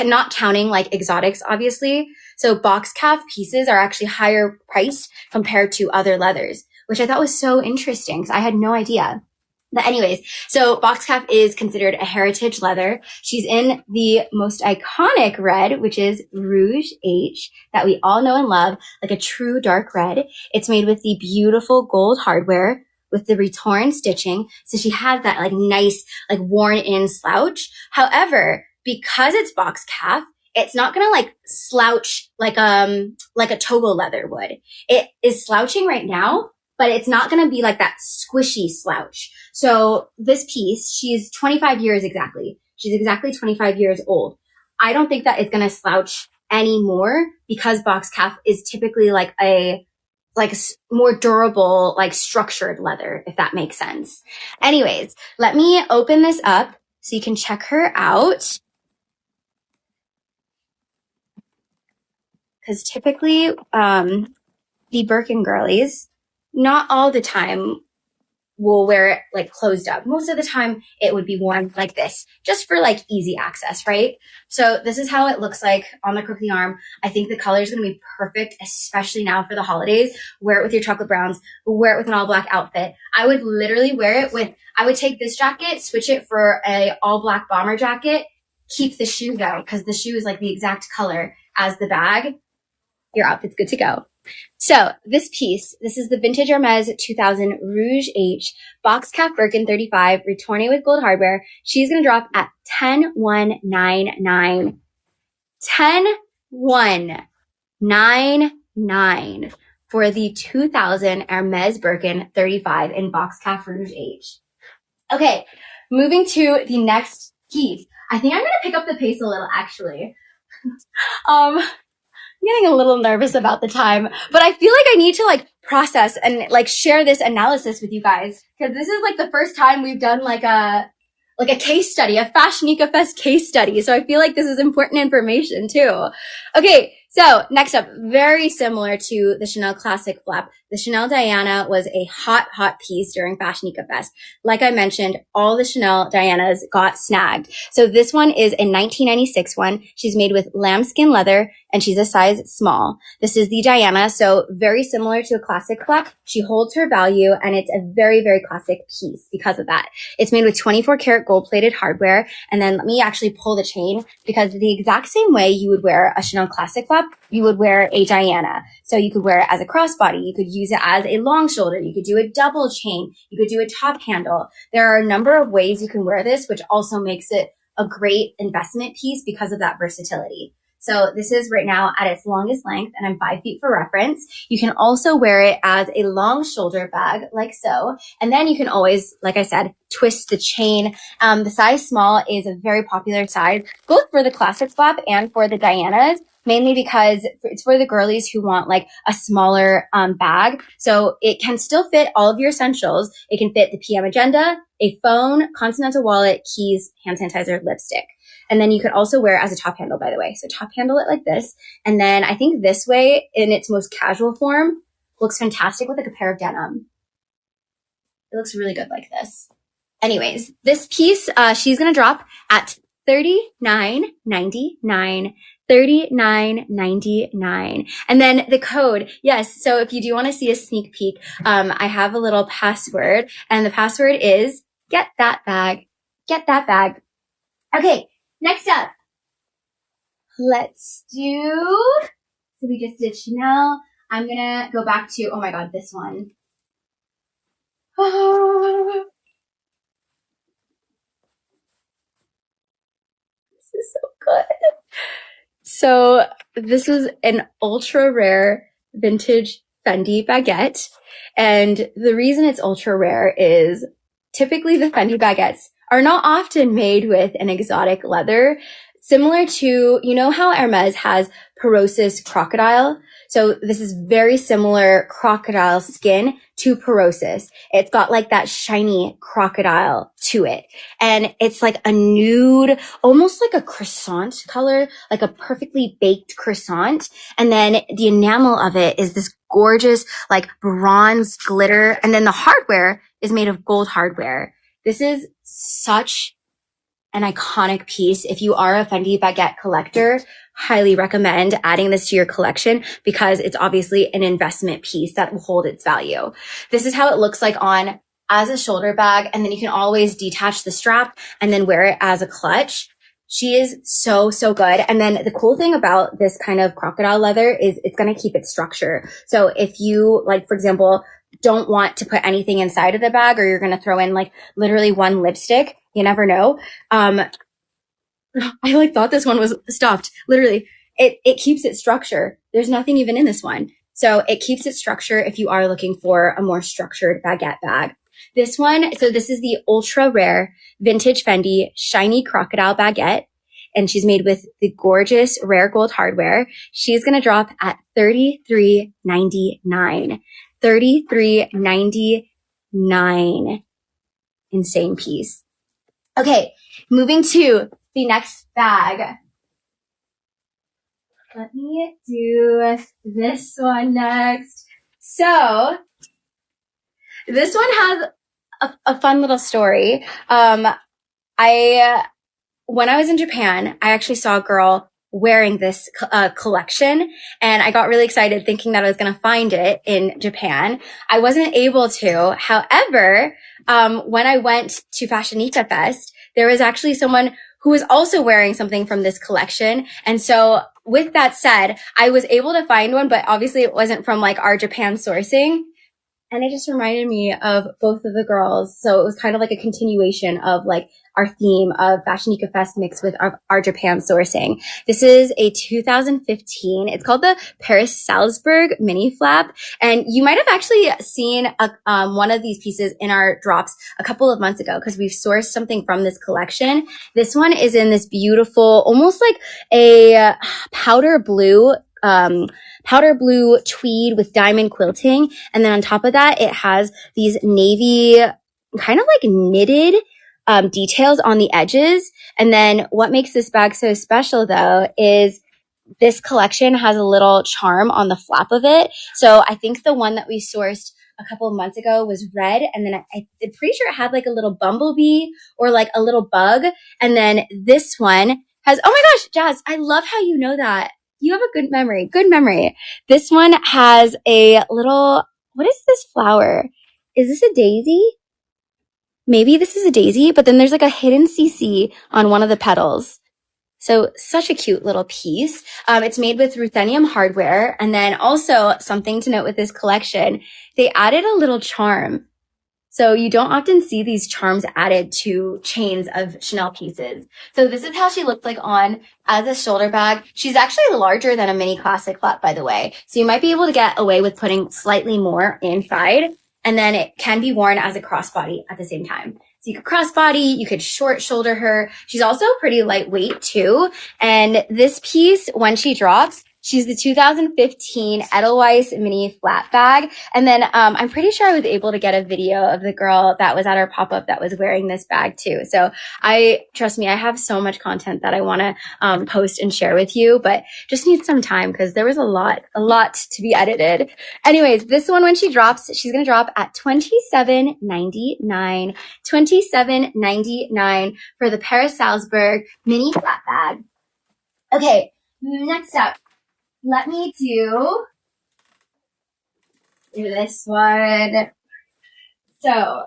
not counting like exotics, obviously. So box calf pieces are actually higher priced compared to other leathers, which I thought was so interesting because I had no idea. But anyways, so box calf is considered a heritage leather. She's in the most iconic red, which is Rouge H, that we all know and love, like a true dark red. It's made with the beautiful gold hardware with the retorn stitching. So she has that like nice, like worn in slouch. However, because it's box calf, it's not going to like slouch like a Togo leather would. It is slouching right now, but it's not going to be like that squishy slouch. So this piece, she's 25 years exactly. She's exactly 25 years old. I don't think that it's going to slouch anymore because box calf is typically like a more durable, like structured leather, if that makes sense. Anyways, let me open this up so you can check her out. Because typically, the Birkin girlies, not all the time will wear it like closed up. Most of the time it would be worn like this, just for like easy access, right? So this is how it looks like on the crook of the arm. I think the color is going to be perfect, especially now for the holidays. Wear it with your chocolate browns, wear it with an all black outfit. I would literally wear it with, I would take this jacket, switch it for a all black bomber jacket, keep the shoe though, because the shoe is like the exact color as the bag. Your outfit's good to go. So this piece, this is the vintage Hermes 2000 Rouge H box calf Birkin 35 retourne with gold hardware. She's going to drop at 10,199. 10,199 for the 2000 Hermes Birkin 35 in box calf Rouge H. Okay, moving to the next piece. I think I'm going to pick up the pace a little actually. I'm getting a little nervous about the time, but I feel like I need to like process and like share this analysis with you guys because this is like the first time we've done like a case study, a FashionNica Fest case study. So I feel like this is important information too. Okay. So next up, very similar to the Chanel Classic Flap, the Chanel Diana was a hot piece during FashionNica Fest. Like I mentioned, all the Chanel Dianas got snagged. So this one is a 1996 one. She's made with lambskin leather and she's a size small. This is the Diana. So very similar to a Classic Flap. She holds her value and it's a very, very classic piece because of that. It's made with 24 karat gold plated hardware. And then let me actually pull the chain because the exact same way you would wear a Chanel Classic Flap, you would wear a Diana. So you could wear it as a crossbody. You could use it as a long shoulder. You could do a double chain. You could do a top handle. There are a number of ways you can wear this, which also makes it a great investment piece because of that versatility. So this is right now at its longest length, and I'm 5 feet for reference. You can also wear it as a long shoulder bag, like so. And then you can always, like I said, twist the chain. The size small is a very popular size, both for the classic flap and for the Dianas, mainly because it's for the girlies who want like a smaller bag. So it can still fit all of your essentials. It can fit the PM agenda, a phone, continental wallet, keys, hand sanitizer, lipstick. And then you could also wear it as a top handle, by the way. So top handle it like this. And then I think this way, in its most casual form, looks fantastic with like a pair of denim. It looks really good like this. Anyways, this piece, she's going to drop at $39.99. $39.99. And then the code, yes. So if you do want to see a sneak peek, I have a little password, and the password is get that bag. Get that bag. Okay. Next up, let's do, so we just did Chanel. I'm going to go back to, oh my God, this one. Oh, this is so good. So this was an ultra rare vintage Fendi baguette. And the reason it's ultra rare is typically the Fendi baguettes are not often made with an exotic leather, similar to, you know how Hermes has Porosis crocodile? So this is very similar crocodile skin to Porosis. It's got like that shiny crocodile to it. And it's like a nude, almost like a croissant color, like a perfectly baked croissant. And then the enamel of it is this gorgeous, like bronze glitter. And then the hardware is made of gold hardware. This is such an iconic piece. If you are a Fendi baguette collector, highly recommend adding this to your collection because it's obviously an investment piece that will hold its value. This is how it looks like on as a shoulder bag, and then you can always detach the strap and then wear it as a clutch. She is so, so good. And then the cool thing about this kind of crocodile leather is it's going to keep its structure. So if you, like, for example, don't want to put anything inside of the bag, or you're going to throw in like literally one lipstick, you never know. I like thought this one was stuffed. Literally, it keeps its structure. There's nothing even in this one. So it keeps its structure if you are looking for a more structured baguette bag. This one, so this is the ultra rare vintage Fendi shiny crocodile baguette. And she's made with the gorgeous rare gold hardware. She's going to drop at $33.99. $33.99. Insane piece. Okay, moving to the next bag. Let me do this one next. So this one has a fun little story. When I was in Japan, I actually saw a girl wearing this collection, and I got really excited thinking that I was going to find it in Japan. I wasn't able to. However, when I went to FashionNica Fest, there was actually someone who was also wearing something from this collection. And so with that said, I was able to find one, but obviously it wasn't from like our Japan sourcing. And it just reminded me of both of the girls. So it was kind of like a continuation of like our theme of FashionNica Fest mixed with our Japan sourcing. This is a 2015. It's called the Paris Salzburg mini flap. And you might have actually seen one of these pieces in our drops a couple of months ago because we've sourced something from this collection. This one is in this beautiful, almost like a powder blue tweed with diamond quilting. And then on top of that, it has these navy kind of like knitted details on the edges. And then what makes this bag so special though is this collection has a little charm on the flap of it. So I think the one that we sourced a couple of months ago was red. And then I'm pretty sure it had like a little bumblebee or like a little bug. And then this one has, oh my gosh, Jazz, I love how you know that. You have a good memory. Good memory. This one has a little, what is this flower? Is this a daisy? Maybe this is a daisy, but then there's like a hidden CC on one of the petals. So such a cute little piece. It's made with ruthenium hardware. And then also something to note with this collection, they added a little charm. So you don't often see these charms added to chains of Chanel pieces. So this is how she looks like on as a shoulder bag. She's actually larger than a mini classic flap, by the way. So you might be able to get away with putting slightly more inside, and then it can be worn as a crossbody at the same time. So you could crossbody, you could short shoulder her. She's also pretty lightweight too. And this piece, when she drops, she's the 2015 Edelweiss mini flat bag. And then I'm pretty sure I was able to get a video of the girl that was at our pop-up that was wearing this bag too. So trust me, I have so much content that I want to post and share with you, but just need some time because there was a lot to be edited. Anyways, this one, when she drops, she's going to drop at $27.99. $27.99 for the Paris Salzburg mini flat bag. Okay, next up. Let me do this one. So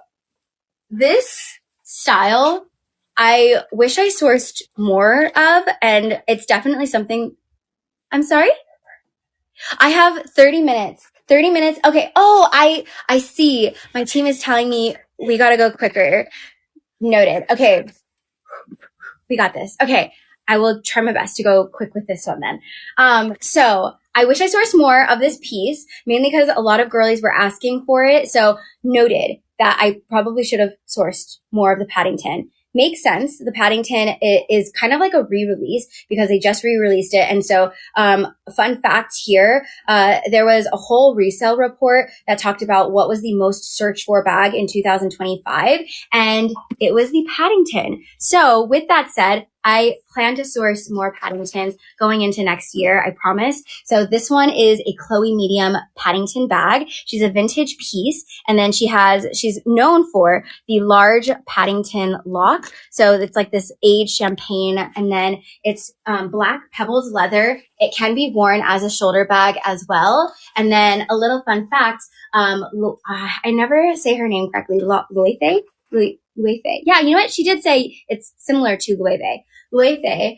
this style, I wish I sourced more of, and it's definitely something. I'm sorry? I have 30 minutes. 30 minutes. Okay. Oh, I see. My team is telling me we got to go quicker. Noted. Okay. We got this. Okay. I will try my best to go quick with this one then. So I wish I sourced more of this piece, mainly because a lot of girlies were asking for it. So noted that I probably should have sourced more of the Paddington. Makes sense. The Paddington is kind of like a re-release because they just re-released it. And so, fun fact here, there was a whole resale report that talked about what was the most searched for bag in 2025. And it was the Paddington. So with that said, I plan to source more Paddingtons going into next year, I promise. So this one is a Chloe medium Paddington bag. She's a vintage piece. And then she's known for the large Paddington lock. So it's like this aged champagne, and then it's black pebbles leather. It can be worn as a shoulder bag as well. And then a little fun fact, I never say her name correctly, Loewe? Yeah, you know what? She did say it's similar to Loewe. Loewe,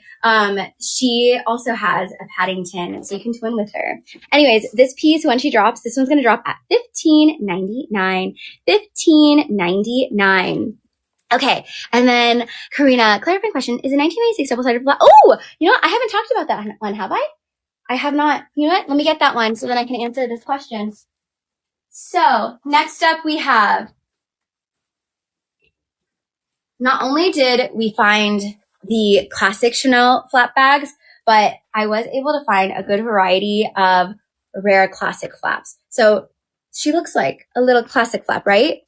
she also has a Paddington, so you can twin with her. Anyways, this piece, when she drops, this one's going to drop at $15.99. $15.99. Okay, and then Karina, clarifying question, is a 1996 double-sided flat? Oh, you know what? I haven't talked about that one, have I? I have not. You know what? Let me get that one so then I can answer this question. So, next up we have, not only did we find the classic Chanel flap bags, but I was able to find a good variety of rare classic flaps. So she looks like a little classic flap, right?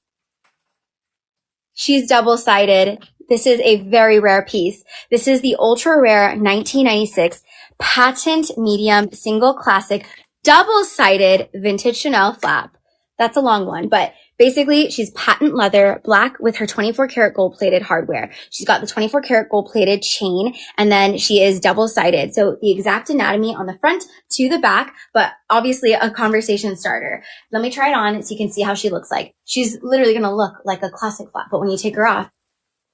She's double-sided. This is a very rare piece. This is the ultra rare 1996 patent medium single classic double-sided vintage Chanel flap. That's a long one, but basically she's patent leather, black with her 24 karat gold plated hardware. She's got the 24 karat gold plated chain, and then she is double sided. So the exact anatomy on the front to the back, but obviously a conversation starter. Let me try it on so you can see how she looks like. She's literally going to look like a classic flap, but when you take her off,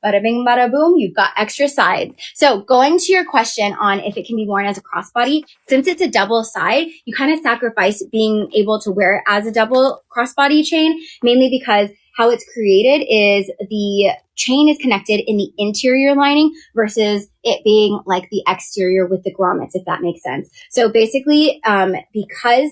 bada bing, bada boom, you've got extra sides. So going to your question on if it can be worn as a crossbody, since it's a double side, you kind of sacrifice being able to wear it as a double crossbody chain, mainly because how it's created is the chain is connected in the interior lining versus it being like the exterior with the grommets, if that makes sense. So basically, because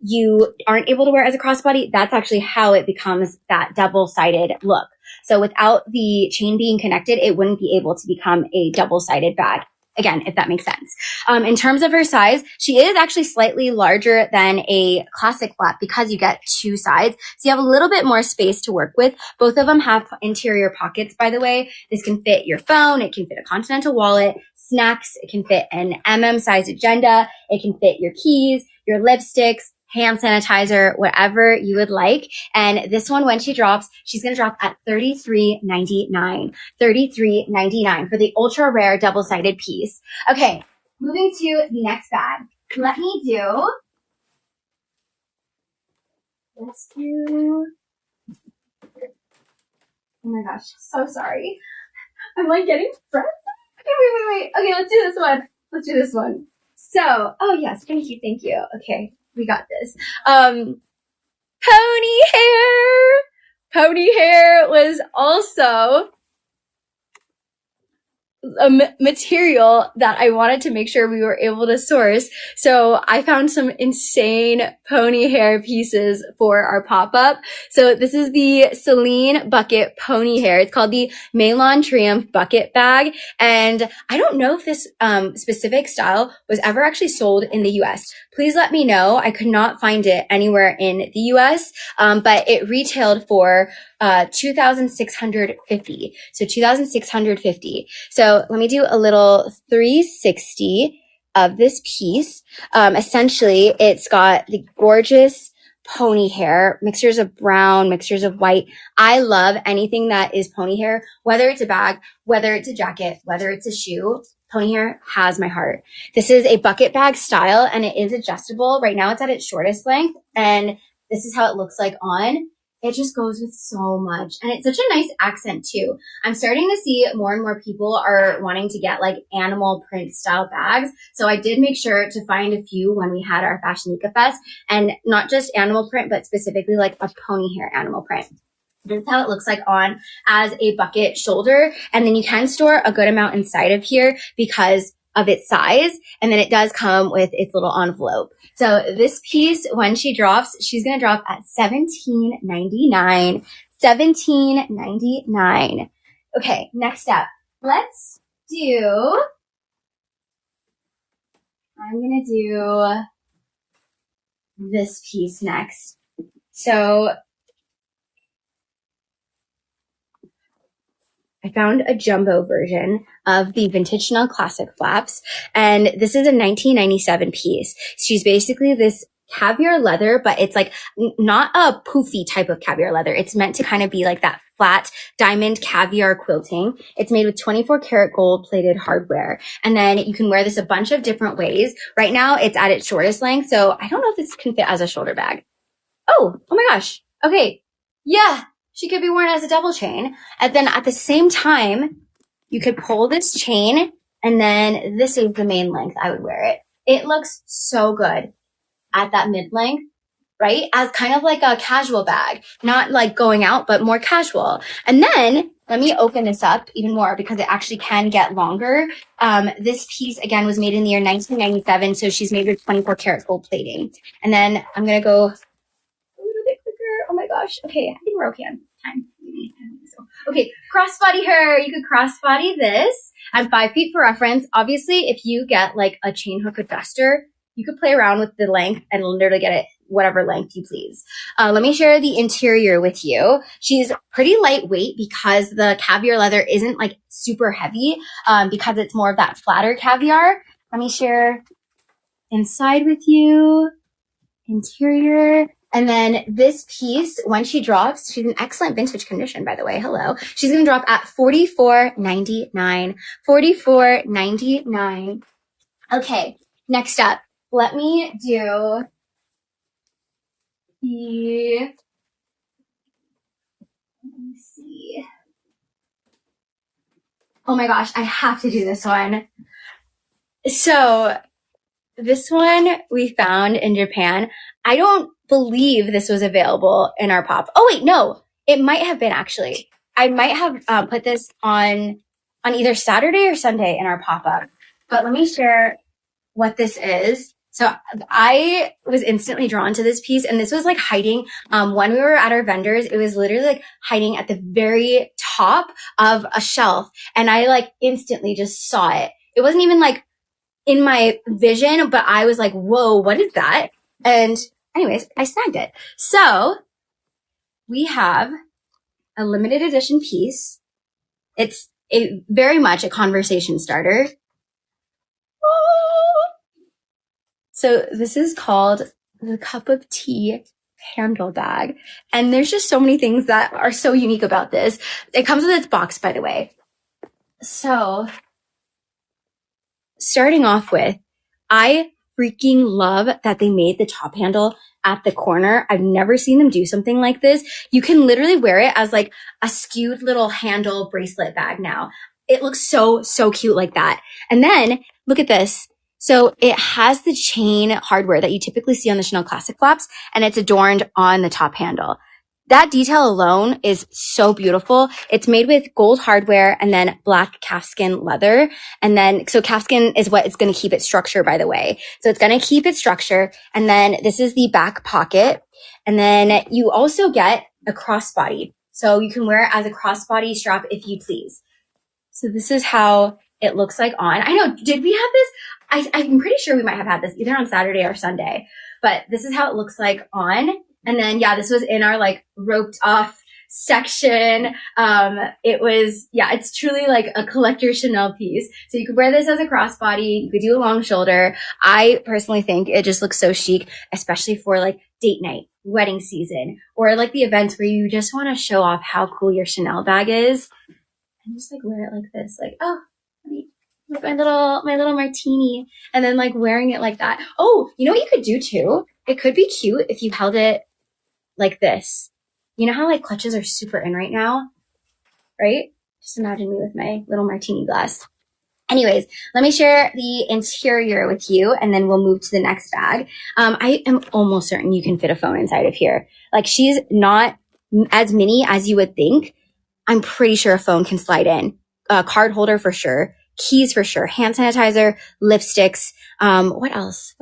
you aren't able to wear it as a crossbody, that's actually how it becomes that double-sided look. So without the chain being connected, it wouldn't be able to become a double-sided bag. Again, if that makes sense. In terms of her size, she is actually slightly larger than a classic flap because you get two sides. So you have a little bit more space to work with. Both of them have interior pockets, by the way. This can fit your phone. It can fit a Continental wallet, snacks. It can fit an size agenda. It can fit your keys, your lipsticks, hand sanitizer, whatever you would like. And this one, when she drops, she's going to drop at $33.99. $33.99 for the ultra rare double-sided piece. Okay, moving to the next bag. Let's do, oh my gosh, so sorry. I'm like getting stressed. Okay, wait. Okay, let's do this one. So, oh yes, thank you. Okay. We got this. Pony pony hair was also a material that I wanted to make sure we were able to source. So I found some insane pony hair pieces for our pop-up. So this is the Celine Bucket pony hair. It's called the Melon Triumph Bucket Bag. And I don't know if this specific style was ever actually sold in the US. Please let me know. I could not find it anywhere in the US, but it retailed for $2,650. So $2,650. So let me do a little 360 of this piece. Essentially, it's got the gorgeous pony hair, mixtures of brown, mixtures of white. I love anything that is pony hair, whether it's a bag, whether it's a jacket, whether it's a shoe. Pony hair has my heart. This is a bucket bag style and it is adjustable. Right now it's at its shortest length and this is how it looks like on. It just goes with so much. And it's such a nice accent too. I'm starting to see more and more people are wanting to get like animal print style bags. So I did make sure to find a few when we had our FashionNica Fest, and not just animal print, but specifically like a pony hair animal print. This is how it looks like on as a bucket shoulder. And then you can store a good amount inside of here because of its size. And then it does come with its little envelope. So this piece, when she drops, she's going to drop at $17.99. $17.99. Okay, next up, I'm going to do this piece next. So I found a jumbo version of the Vintage Chanel Classic flaps, and this is a 1997 piece. She's basically this caviar leather, but it's like not a poofy type of caviar leather. It's meant to kind of be like that flat diamond caviar quilting. It's made with 24 karat gold plated hardware. And then you can wear this a bunch of different ways. Right now it's at its shortest length, so I don't know if this can fit as a shoulder bag. Oh my gosh. Okay. Yeah. She could be worn as a double chain. And then at the same time, you could pull this chain and then this is the main length I would wear it. It looks so good at that mid length, right? As kind of like a casual bag, not like going out, but more casual. And then let me open this up even more because it actually can get longer. This piece again was made in the year 1997. So she's made with 24 karat gold plating. And then I'm going to go oh my gosh. Okay, I think we're okay on time. Maybe. I don't think so. Okay, crossbody her. You could crossbody this. I'm 5 feet for reference. Obviously, if you get like a chain hook adjuster, you could play around with the length and literally get it whatever length you please. Let me share the interior with you. She's pretty lightweight because the caviar leather isn't like super heavy because it's more of that flatter caviar. Let me share inside with you. Interior. And then this piece, when she drops, she's in excellent vintage condition, by the way. Hello. She's going to drop at $44.99. $44.99. Okay. Next up, let me do let me see. Oh my gosh. I have to do this one. So this one we found in Japan. I don't believe this was available in our pop. Oh wait, no, it might have been actually. I might have put this on either Saturday or Sunday in our pop-up. But let me share what this is. So I was instantly drawn to this piece, and this was like hiding. When we were at our vendors, it was literally like hiding at the very top of a shelf, and I like instantly just saw it. It wasn't even like in my vision, but I was like, whoa, what is that? And anyways, I snagged it. So we have a limited edition piece. It's very much a conversation starter. So this is called the cup of tea handle bag. And there's just so many things that are so unique about this. It comes with its box, by the way. So starting off with, I freaking love that they made the top handle at the corner. I've never seen them do something like this. You can literally wear it as like a skewed little handle bracelet bag now. It looks so, so cute like that. And then look at this. So it has the chain hardware that you typically see on the Chanel Classic flaps, and it's adorned on the top handle. that detail alone is so beautiful. It's made with gold hardware and then black calfskin leather. And then, so calfskin is what it's going to keep its structure, by the way. So it's going to keep its structure. And then this is the back pocket. And then you also get a crossbody. So you can wear it as a crossbody strap if you please. So this is how it looks like on. I know, did we have this? I'm pretty sure we might have had this either on Saturday or Sunday, but this is how it looks like on. And then, yeah, this was in our like roped off section. It was, yeah, it's truly like a collector Chanel piece. So you could wear this as a crossbody. You could do a long shoulder. I personally think it just looks so chic, especially for like date night, wedding season, or like the events where you just want to show off how cool your Chanel bag is. And just like wear it like this, like, oh, like my little martini, and then like wearing it like that. Oh, you know what you could do too? It could be cute if you held it like this. You know how like clutches are super in right now, right? Just imagine me with my little martini glass. Anyways, let me share the interior with you, and then we'll move to the next bag. I am almost certain you can fit a phone inside of here. Like, she's not as mini as you would think. I'm pretty sure a phone can slide in. A card holder for sure. Keys for sure. Hand sanitizer, lipsticks. What else?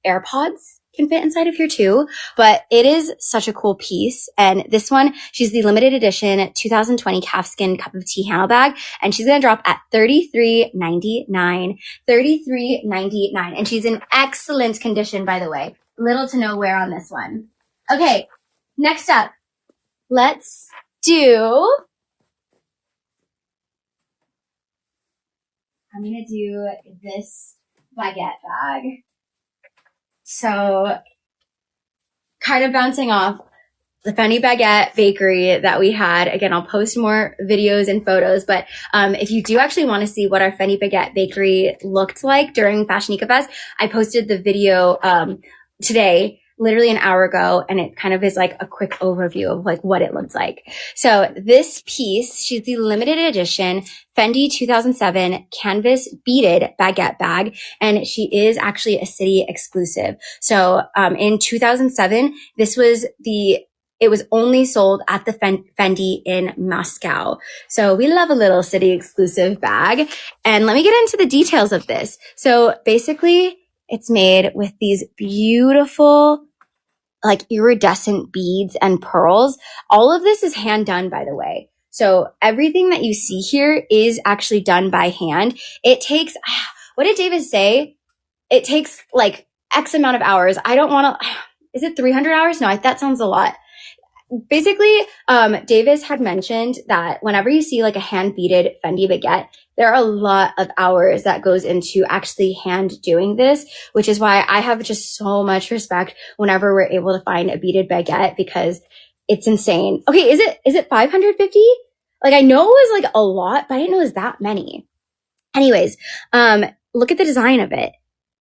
AirPods can fit inside of here too. But it is such a cool piece. And this one, she's the limited edition 2020 calfskin cup of tea handle bag. And she's going to drop at $33.99. $33.99. And she's in excellent condition, by the way. Little to no wear on this one. Okay. Next up, let's do, I'm going to do this baguette bag. So kind of bouncing off the Fendi Baguette bakery that we had. Again, I'll post more videos and photos, but if you do actually want to see what our Fendi Baguette bakery looked like during FashioNica Fest, I posted the video today, literally an hour ago, and it kind of is like a quick overview of like what it looks like. So this piece, she's the limited edition Fendi 2007 canvas beaded baguette bag, and she is actually a city exclusive. So in 2007, it was only sold at the Fendi in Moscow. So we love a little city exclusive bag. And let me get into the details of this. So basically, it's made with these beautiful, like iridescent beads and pearls. All of this is hand done, by the way. So everything that you see here is actually done by hand. It takes, what did David say? It takes like X amount of hours. I don't want to, is it 300 hours? No, that sounds a lot. Basically, Davis had mentioned that whenever you see like a hand beaded Fendi baguette, there are a lot of hours that goes into actually hand doing this, which is why I have just so much respect whenever we're able to find a beaded baguette, because it's insane. Okay, is it 550? Like, I know it was like a lot, but I didn't know it was that many. Anyways, look at the design of it.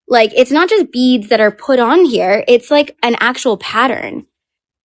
Like, it's not just beads that are put on here. It's like an actual pattern.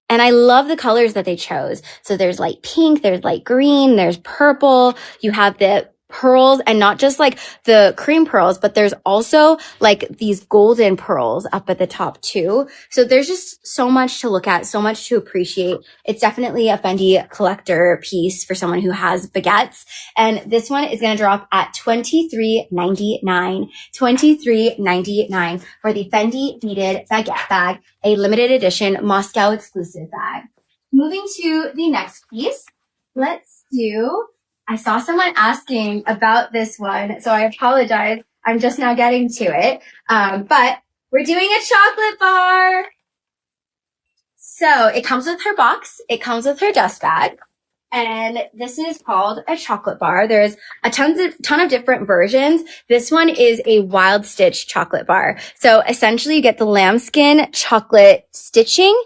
And I love the colors that they chose. So there's light pink, there's light green, there's purple. You have the pearls, and not just like the cream pearls, but there's also like these golden pearls up at the top too. So there's just so much to look at, so much to appreciate. It's definitely a Fendi collector piece for someone who has baguettes. And this one is going to drop at $23.99. $23.99 for the Fendi beaded baguette bag, a limited edition Moscow exclusive bag. Moving to the next piece, let's do, I saw someone asking about this one, so I apologize. I'm just now getting to it. But we're doing a chocolate bar. So it comes with her box. It comes with her dust bag. And this is called a chocolate bar. There's a ton of different versions. This one is a wild stitch chocolate bar. So essentially you get the lambskin chocolate stitching.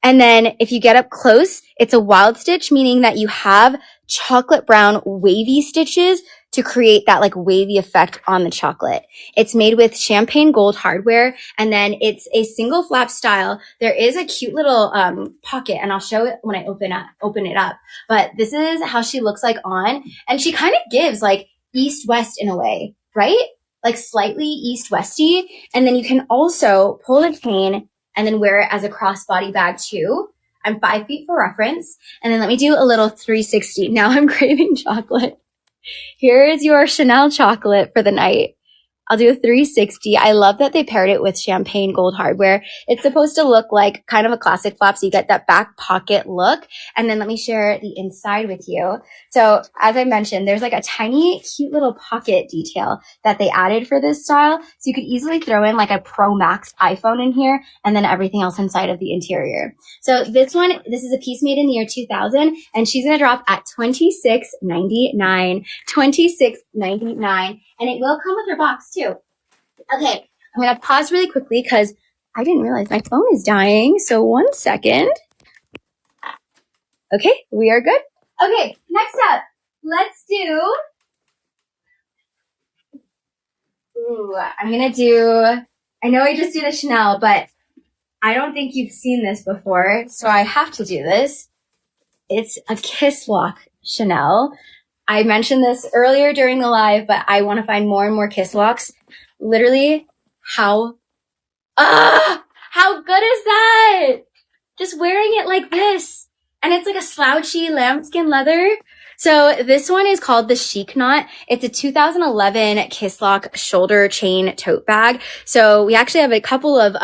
And then if you get up close, it's a wild stitch, meaning that you have chocolate brown wavy stitches to create that like wavy effect on the chocolate. It's made with champagne gold hardware, and then it's a single flap style. There is a cute little pocket, and I'll show it when I open it up. But this is how she looks like on, and she kind of gives like east-west in a way, right? Like slightly east-westy. And then you can also pull the chain and then wear it as a crossbody bag too. I'm 5 feet for reference. And then let me do a little 360. Now I'm craving chocolate. Here is your Chanel chocolate for the night. I'll do a 360. I love that they paired it with champagne gold hardware. It's supposed to look like kind of a classic flap, so you get that back pocket look. And then let me share the inside with you. So as I mentioned, there's like a tiny, cute little pocket detail that they added for this style. So you could easily throw in like a Pro Max iPhone in here and then everything else inside of the interior. So this is a piece made in the year 2000, and she's going to drop at $26.99. $26.99. And it will come with her box too. Okay, I'm going to pause really quickly because I didn't realize my phone is dying. So 1 second. Okay, we are good. Okay, next up, let's do... I'm going to do... I know I just did a Chanel, but I don't think you've seen this before, so I have to do this. It's a Kiss Lock Chanel. I mentioned this earlier during the live, but I want to find more and more Kiss Locks. Literally, how good is that? Just wearing it like this. And it's like a slouchy lambskin leather. So this one is called the Chic Knot. It's a 2011 Kiss Lock shoulder chain tote bag. So we actually have a couple of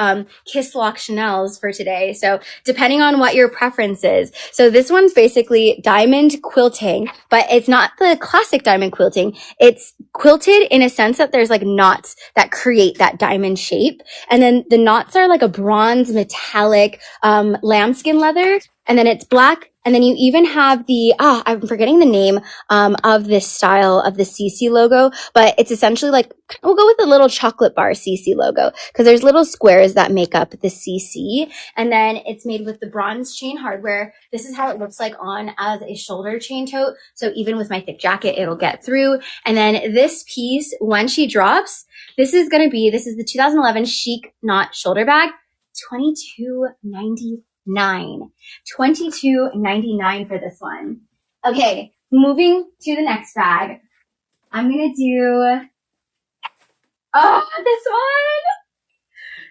Kiss Lock Chanels for today. So depending on what your preference is. So this one's basically diamond quilting, but it's not the classic diamond quilting. It's quilted in a sense that there's like knots that create that diamond shape. And then the knots are like a bronze metallic lambskin leather. And then it's black. And then you even have the, I'm forgetting the name of this style of the CC logo, but it's essentially like, we'll go with the little chocolate bar CC logo because there's little squares that make up the CC. And then it's made with the bronze chain hardware. This is how it looks like on as a shoulder chain tote. So even with my thick jacket, it'll get through. And then this piece, when she drops, this is the 2011 Chic Knot shoulder bag, $22.99. $22.99 for this one. Okay, moving to the next bag. I'm gonna do this one.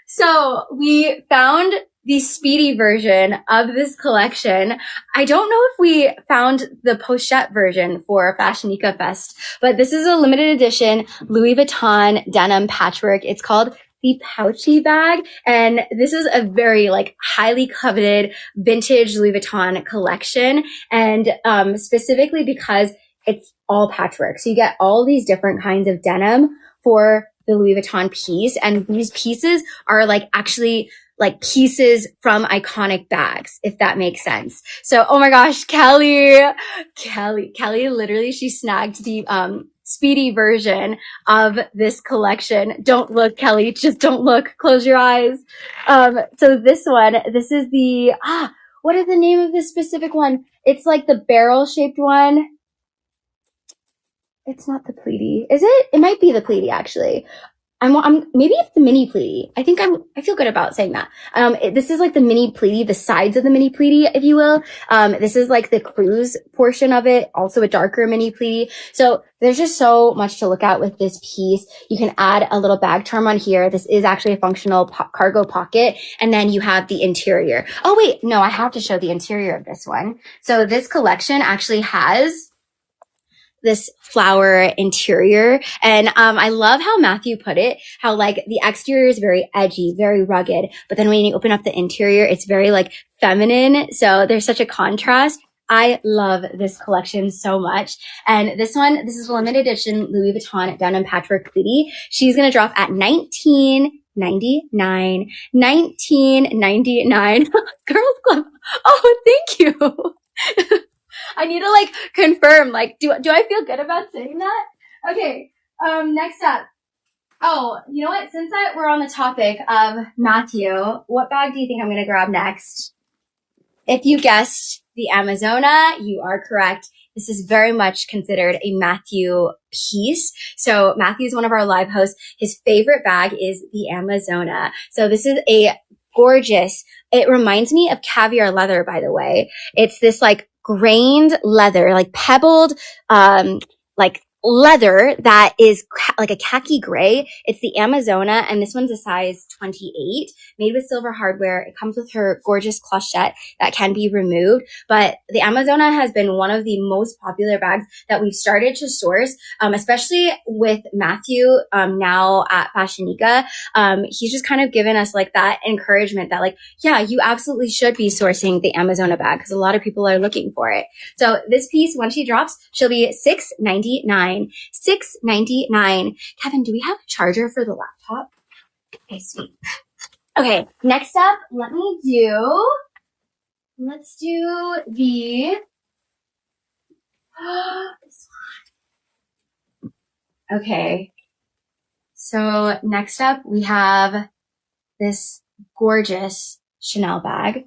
So we found the speedy version of this collection. I don't know if we found the pochette version for FashionNica Fest, but this is a limited edition Louis Vuitton denim patchwork. It's called the Pouchy bag, and this is a very like highly coveted vintage Louis Vuitton collection, and specifically because it's all patchwork. So you get all these different kinds of denim for the Louis Vuitton piece, and these pieces are like actually like pieces from iconic bags, if that makes sense. So, oh my gosh, Kelly literally, she snagged the speedy version of this collection. Don't look, Kelly, just don't look. Close your eyes. So this is the, what is the name of this specific one? It's like the barrel shaped one. It's not the pleaty. Is it? It might be the pleaty actually. Maybe it's the mini pleaty. I feel good about saying that. This is like the mini pleaty, the sides of the mini pleaty, if you will. This is like the cruise portion of it, also a darker mini pleaty. So there's just so much to look at with this piece. You can add a little bag charm on here. This is actually a functional cargo pocket. And then you have the interior. Oh wait, no, I have to show the interior of this one. So this collection actually has this flower interior. And I love how Matthew put it, how like the exterior is very edgy, very rugged, but then when you open up the interior, it's very like feminine. So there's such a contrast. I love this collection so much. And this is a limited edition Louis Vuitton denim patchwork pleaty. She's going to drop at $19.99. $19.99. Girls Club. Oh, thank you. I need to like confirm, like, do I feel good about saying that? Okay. Next up. Oh, you know what? Since we're on the topic of Matthew, what bag do you think I'm going to grab next? If you guessed the Amazona, you are correct. This is very much considered a Matthew piece. So Matthew is one of our live hosts. His favorite bag is the Amazona. So this is a gorgeous, it reminds me of caviar leather, by the way. It's this like grained leather, like pebbled, like leather that is like a khaki gray. It's the Amazona, and this one's a size 28, made with silver hardware. It comes with her gorgeous clochette that can be removed. But the Amazona has been one of the most popular bags that we've started to source, especially with Matthew now at FashionNica. He's just kind of given us like that encouragement that like, yeah, you absolutely should be sourcing the Amazona bag because a lot of people are looking for it. So this piece, when she drops, she'll be $6.99. $6.99. Kevin, do we have a charger for the laptop? Okay, sweet. Okay, next up, let's do the, okay. So next up, we have this gorgeous Chanel bag.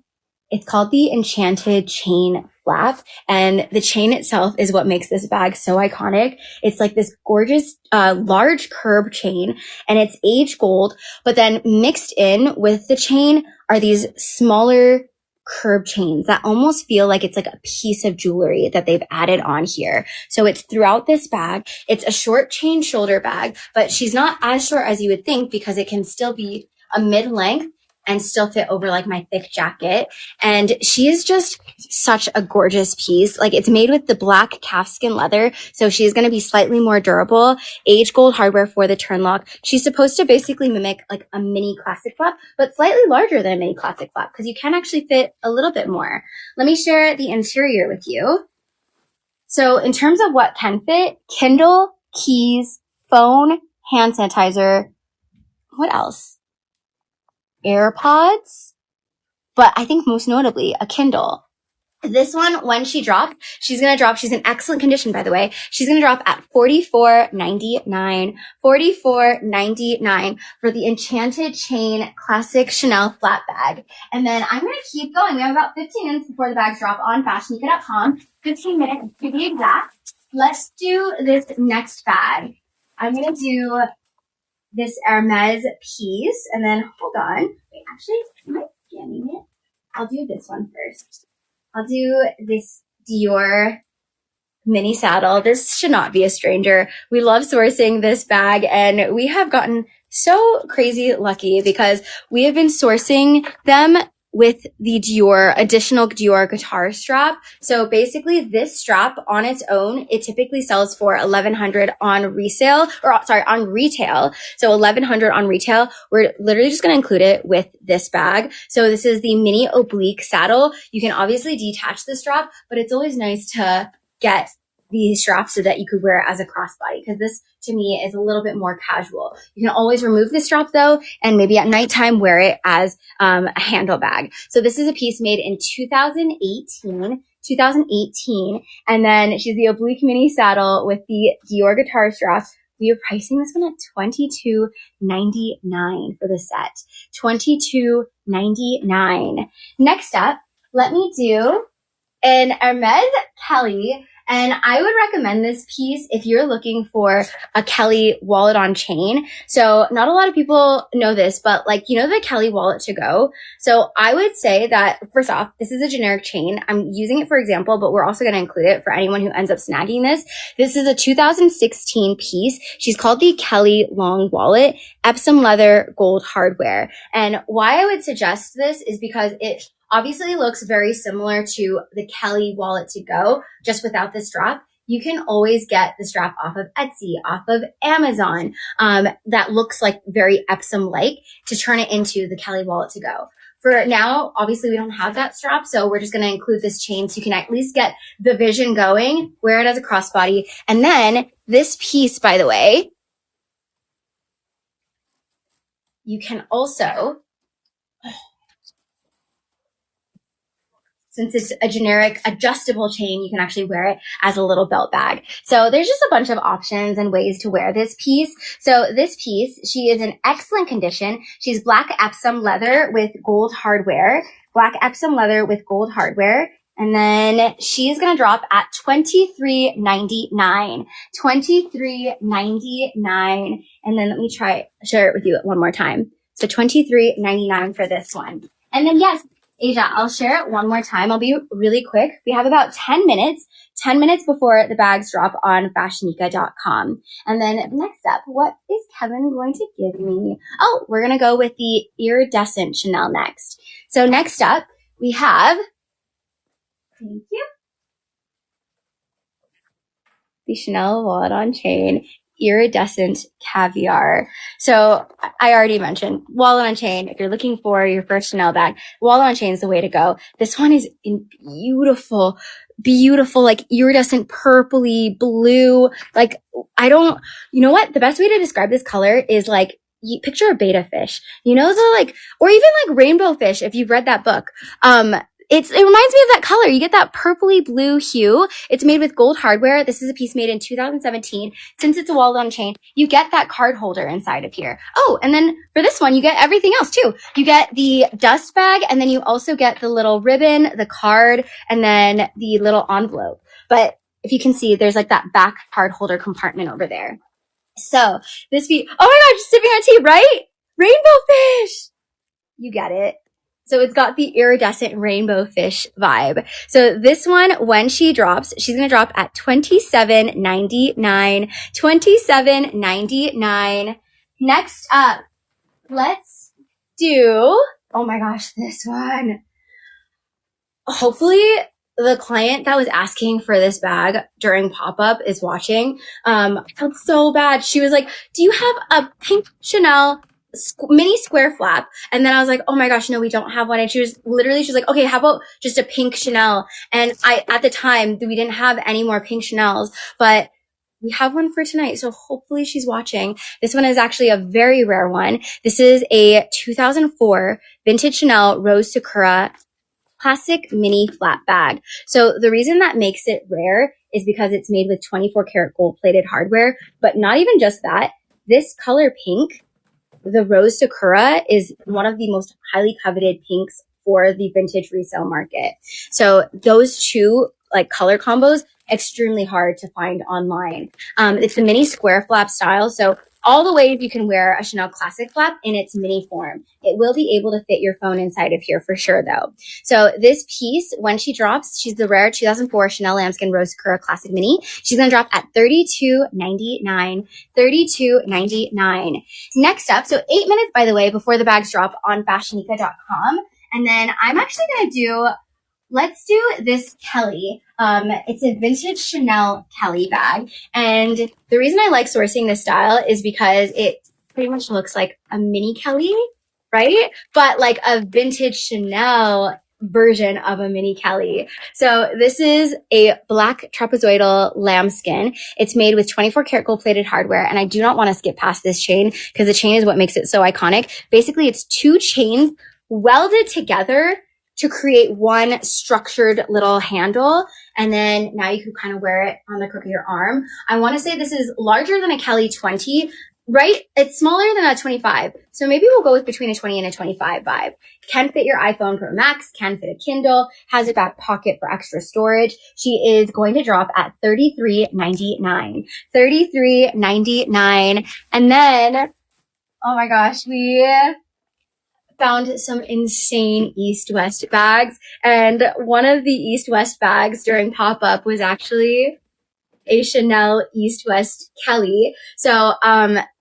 It's called the Enchanted Chain Flap, and the chain itself is what makes this bag so iconic. It's like this gorgeous, large curb chain, and it's aged gold, but then mixed in with the chain are these smaller curb chains that almost feel like it's like a piece of jewelry that they've added on here. So it's throughout this bag. It's a short chain shoulder bag, but she's not as short as you would think because it can still be a mid-length and still fit over like my thick jacket. And she is just such a gorgeous piece. Like it's made with the black calfskin leather. So she's going to be slightly more durable, aged gold hardware for the turn lock. She's supposed to basically mimic like a mini classic flap, but slightly larger than a mini classic flap because you can actually fit a little bit more. Let me share the interior with you. So in terms of what can fit, Kindle, keys, phone, hand sanitizer. What else? AirPods, but I think most notably a Kindle. This one, when she drops, she's in excellent condition, by the way. She's going to drop at $44.99. $44.99 for the Enchanted Chain Classic Chanel flat bag. And then I'm going to keep going. We have about 15 minutes before the bags drop on FashionNica.com. 15 minutes to be exact. Let's do this next bag. I'm going to do this Hermes piece, and then hold on. Wait, actually, am I scanning it? I'll do this one first. I'll do this Dior mini saddle. This should not be a stranger. We love sourcing this bag, and we have gotten so crazy lucky because we have been sourcing them with the additional Dior guitar strap. So basically this strap on its own, it typically sells for $1,100 on retail. So $1,100 on retail. We're literally just going to include it with this bag. So this is the mini oblique saddle. You can obviously detach the strap, but it's always nice to get the strap so that you could wear it as a crossbody because this to me is a little bit more casual. You can always remove the strap though, and maybe at nighttime wear it as a handle bag. So this is a piece made in 2018, and then she's the oblique mini saddle with the Dior guitar strap. We are pricing this one at $22.99 for the set. $22.99. Next up, let me do an Hermes Kelly. And I would recommend this piece if you're looking for a Kelly wallet on chain. So not a lot of people know this, but like, you know, the Kelly wallet to go. So I would say that first off, this is a generic chain. I'm using it for example, but we're also going to include it for anyone who ends up snagging this. This is a 2016 piece. She's called the Kelly Long Wallet, Epsom leather, gold hardware. And why I would suggest this is because it obviously looks very similar to the Kelly wallet to go, just without the strap. You can always get the strap off of Etsy, off of Amazon, that looks like very Epsom-like to turn it into the Kelly wallet to go. For now, obviously we don't have that strap, so we're just going to include this chain so you can at least get the vision going, wear it as a crossbody. And then this piece, by the way, you can also, since it's a generic adjustable chain, you can actually wear it as a little belt bag. So there's just a bunch of options and ways to wear this piece. So this piece, she is in excellent condition. She's black Epsom leather with gold hardware. Black Epsom leather with gold hardware. And then she's going to drop at $23.99. $23.99. And then let me share it with you one more time. So $23.99 for this one. And then yes, Asia, I'll share it one more time. I'll be really quick. We have about 10 minutes before the bags drop on FashionNica.com. And then next up, what is Kevin going to give me? Oh, we're going to go with the iridescent Chanel next. So next up, we have, thank you, the Chanel wallet on chain iridescent caviar. So I already mentioned wallet on chain. If you're looking for your first Chanel bag, wallet on chain is the way to go. This one is in beautiful, like iridescent purpley blue. Like you know what? The best way to describe this color is like, you picture a betta fish, you know, or even like rainbow fish. If you've read that book, it reminds me of that color. You get that purpley blue hue. It's made with gold hardware. This is a piece made in 2017. Since it's a wallet on chain, you get that card holder inside of here. Oh, and then for this one, you get everything else too. You get the dust bag, and then you also get the little ribbon, the card, and then the little envelope. But if you can see, there's like that back card holder compartment over there. So this oh my gosh, sipping on tea, right? Rainbow fish. You get it. So it's got the iridescent rainbow fish vibe. So this one, when she drops, she's going to drop at $27.99. $27.99. Next up, let's do, oh my gosh, this one. Hopefully the client that was asking for this bag during pop-up is watching. I felt so bad. She was like, do you have a pink Chanel mini square flap? And then I was like, oh my gosh, no, we don't have one. And she's like, okay, how about just a pink Chanel? And at the time, we didn't have any more pink Chanels, but we have one for tonight. So hopefully she's watching. This one is actually a very rare one. This is a 2004 vintage Chanel Rose Sakura classic mini flat bag. So the reason that makes it rare is because it's made with 24 karat gold plated hardware, but not even just that. This color pink, the Rose Sakura, is one of the most highly coveted pinks for the vintage resale market. So those two like color combos, extremely hard to find online. It's a mini square flap style. So all the ways you can wear a Chanel classic flap in its mini form. It will be able to fit your phone inside of here for sure though. So this piece, when she drops, she's the rare 2004 Chanel Lambskin Rose Sakura Classic Mini. She's going to drop at $32.99. $32.99. Next up, so 8 minutes, by the way, before the bags drop on FashionNica.com. And then I'm actually going to let's do this Kelly. It's a vintage Chanel Kelly bag. And the reason I like sourcing this style is because it pretty much looks like a mini Kelly, right? But like a vintage Chanel version of a mini Kelly. So this is a black trapezoidal lambskin. It's made with 24 karat gold plated hardware. And I do not want to skip past this chain because the chain is what makes it so iconic. Basically, it's two chains welded together to create one structured little handle. And then now you can kind of wear it on the crook of your arm. I want to say this is larger than a Kelly 20, right? It's smaller than a 25. So maybe we'll go with between a 20 and a 25 vibe. Can fit your iPhone Pro Max, can fit a Kindle, has a back pocket for extra storage. She is going to drop at $33.99. $33.99. And then, oh my gosh, we found some insane East-West bags. And one of the East-West bags during pop-up was actually a Chanel East-West Kelly. So,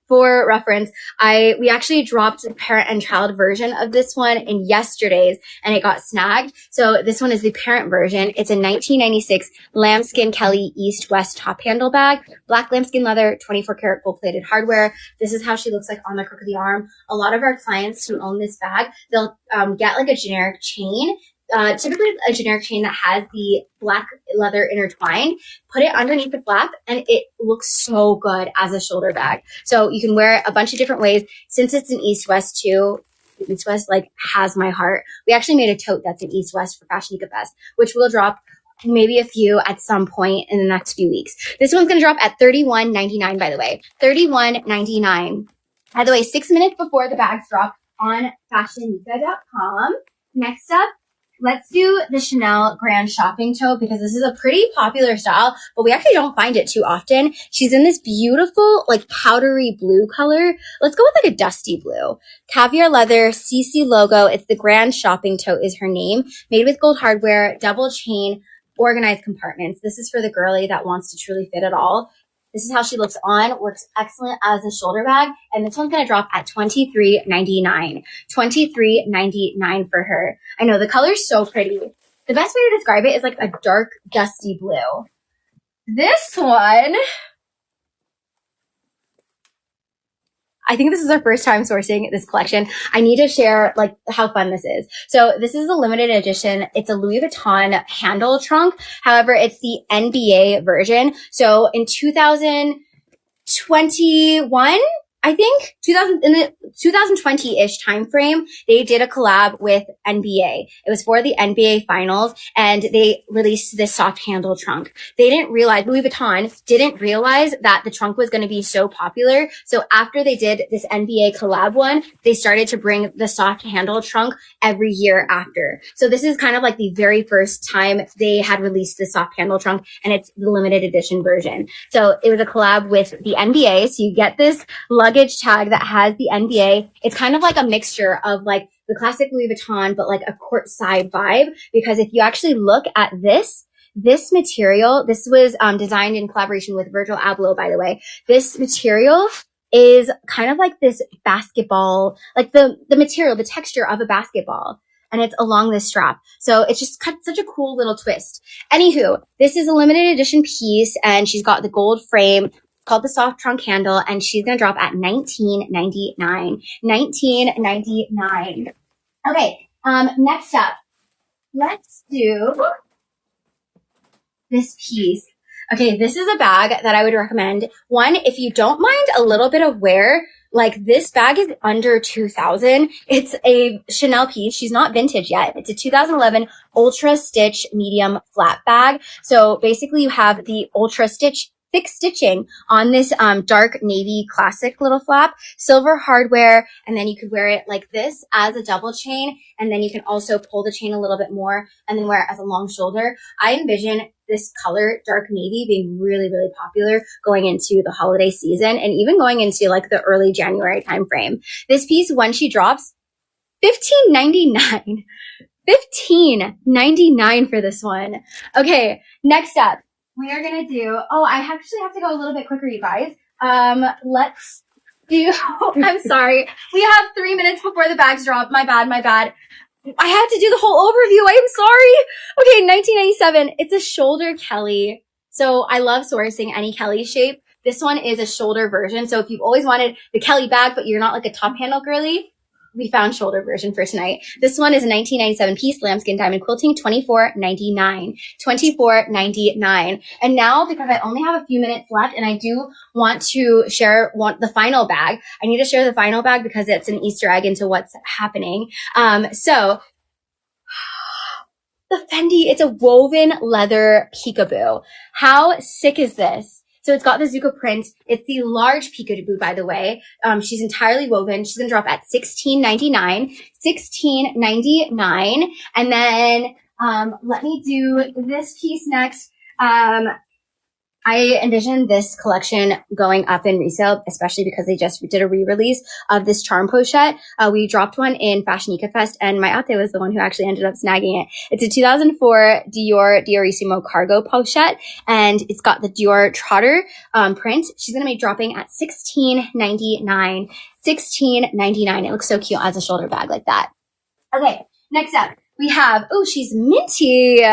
for reference, we actually dropped the parent and child version of this one in yesterday's and it got snagged. So this one is the parent version. It's a 1996 lambskin Kelly East-West top handle bag, black lambskin leather, 24 karat gold plated hardware. This is how she looks like on the crook of the arm. A lot of our clients who own this bag, they'll get like a generic chain. Typically a generic chain that has the black leather intertwined, put it underneath the flap, and it looks so good as a shoulder bag. So you can wear it a bunch of different ways. Since it's an East-West too, East-West like has my heart. We actually made a tote that's an East-West for FashionNica Fest, which will drop maybe a few at some point in the next few weeks. This one's going to drop at $31.99, by the way. $31.99. By the way, 6 minutes before the bags drop on FashionNica.com. Next up, let's do the Chanel Grand Shopping Tote because this is a pretty popular style, but we actually don't find it too often. She's in this beautiful, like powdery blue color. Let's go with like a dusty blue. Caviar leather, CC logo. It's the Grand Shopping Tote is her name. Made with gold hardware, double chain, organized compartments. This is for the girly that wants to truly fit it all. This is how she looks on, works excellent as a shoulder bag. And this one's going to drop at $23.99. $23.99 for her. I know the color's so pretty. The best way to describe it is like a dark, dusty blue. This one, I think this is our first time sourcing this collection. I need to share like how fun this is. So this is a limited edition. It's a Louis Vuitton handle trunk. However, it's the NBA version. So in 2021, I think in the 2020-ish timeframe, they did a collab with NBA. It was for the NBA finals and they released this soft handle trunk. They didn't realize, Louis Vuitton didn't realize that the trunk was going to be so popular. So after they did this NBA collab one, they started to bring the soft handle trunk every year after. So this is kind of like the very first time they had released the soft handle trunk and it's the limited edition version. So it was a collab with the NBA. So you get this luggage tag that has the NBA. It's kind of like a mixture of like the classic Louis Vuitton, but like a courtside vibe. Because if you actually look at this material, this was designed in collaboration with Virgil Abloh, by the way. This material is kind of like this basketball, like the material, the texture of a basketball. And it's along this strap. So it's just cut such a cool little twist. Anywho, this is a limited edition piece and she's got the gold frame called the soft trunk handle, and she's going to drop at $19.99. $19.99. Okay, next up, let's do this piece. Okay, this is a bag that I would recommend. One, if you don't mind a little bit of wear, like this bag is under $2,000. It's a Chanel piece. She's not vintage yet. It's a 2011 Ultra Stitch medium flat bag. So basically you have the Ultra Stitch thick stitching on this dark navy classic little flap, silver hardware, and then you could wear it like this as a double chain, and then you can also pull the chain a little bit more and then wear it as a long shoulder. I envision this color, dark navy, being really, really popular going into the holiday season and even going into like the early January timeframe. This piece, when she drops, $15.99. $15.99 for this one. Okay, next up. We are going to do, I actually have to go a little bit quicker, you guys. Let's do, I'm sorry. We have 3 minutes before the bags drop. My bad. I had to do the whole overview. I am sorry. Okay, 1997. It's a shoulder Kelly. So I love sourcing any Kelly shape. This one is a shoulder version. So if you've always wanted the Kelly bag, but you're not like a top handle girly, we found shoulder version for tonight. This one is a 1997 piece, lambskin diamond quilting, $24.99. $24.99. And now, because I only have a few minutes left and I do want to share the final bag, I need to share the final bag because it's an Easter egg into what's happening. So the Fendi, it's a woven leather peekaboo. How sick is this? So it's got the Zucca print. It's the large peekaboo, by the way. She's entirely woven. She's going to drop at $16.99. $16.99. And then let me do this piece next. I envision this collection going up in resale, especially because they just did a re-release of this charm pochette. We dropped one in FashioNica Fest, and my ate was the one who actually ended up snagging it. It's a 2004 Dior Diorissimo cargo pochette, and it's got the Dior Trotter print. She's going to be dropping at $16.99. $16.99. It looks so cute as a shoulder bag like that. Okay, next up. We have, she's minty.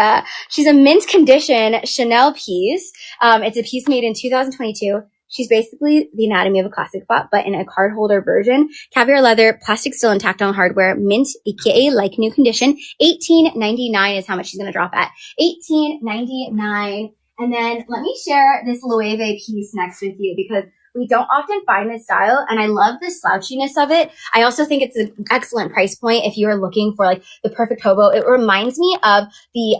She's a mint condition Chanel piece. It's a piece made in 2022. She's basically the anatomy of a classic flap, but in a card holder version. Caviar leather, plastic still intact on hardware, mint, aka like new condition. $18.99 is how much she's going to drop at. $18.99. And then let me share this Loewe piece next with you because we don't often find this style, and I love the slouchiness of it. I also think it's an excellent price point if you're looking for like the perfect hobo. It reminds me of the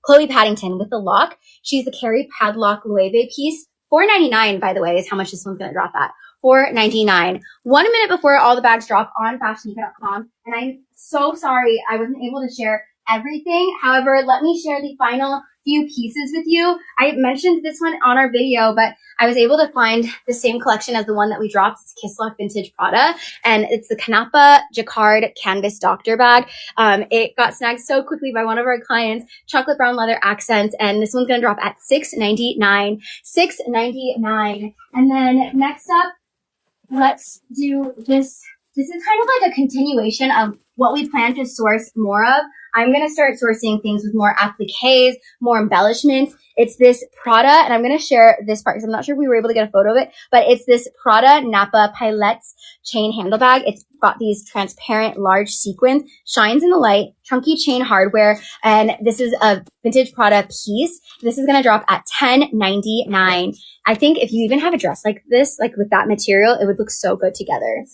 Chloe Paddington with the lock. She's the Carrie Padlock Loewe piece. $4.99, by the way, is how much this one's going to drop at. $4.99. 1 minute before all the bags drop on FashionNica.com, and I'm so sorry I wasn't able to share everything. However, let me share the final few pieces with you. I mentioned this one on our video, but I was able to find the same collection as the one that we dropped. It's Kislock Vintage Prada, and it's the Kanapa Jacquard Canvas Doctor Bag. It got snagged so quickly by one of our clients, chocolate brown leather accents, and this one's gonna drop at $6.99. $6.99. And then next up, let's do this. This is kind of like a continuation of what we plan to source more of. I'm going to start sourcing things with more appliques, more embellishments. It's this Prada, and I'm going to share this part because I'm not sure if we were able to get a photo of it, but it's this Prada Napa Pilettes chain handle bag. It's got these transparent large sequins, shines in the light, chunky chain hardware, and this is a vintage Prada piece. This is going to drop at $10.99. I think if you even have a dress like this, like with that material, it would look so good together.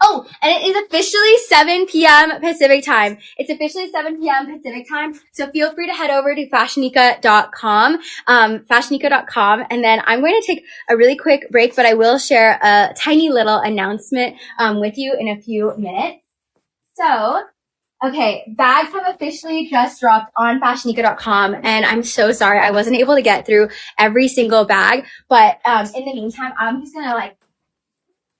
Oh, and it is officially 7 p.m. Pacific time. It's officially 7 p.m. Pacific time. So feel free to head over to FashionNica.com, FashionNica.com. And then I'm going to take a really quick break, but I will share a tiny little announcement, with you in a few minutes. So, okay, bags have officially just dropped on FashionNica.com, and I'm so sorry I wasn't able to get through every single bag. But, in the meantime, I'm just gonna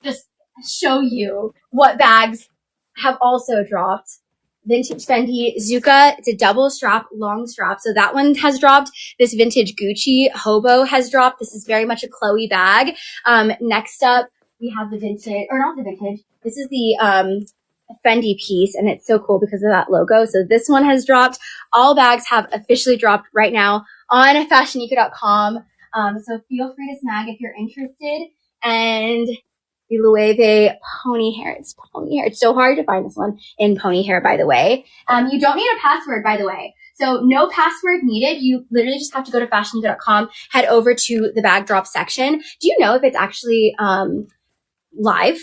just show you what bags have also dropped. Vintage Fendi Zuka, it's a double strap, long strap. So that one has dropped. This vintage Gucci Hobo has dropped. This is very much a Chloe bag. Next up, we have the vintage, or not the vintage. This is the, Fendi piece, and it's so cool because of that logo. So this one has dropped. All bags have officially dropped right now on FashionNica.com. So feel free to snag if you're interested. And the Loewe pony hair. It's pony hair. It's so hard to find this one in pony hair, by the way. You don't need a password, by the way. So no password needed. You literally just have to go to FashionNica.com, head over to the bag drop section. Do you know if it's actually live?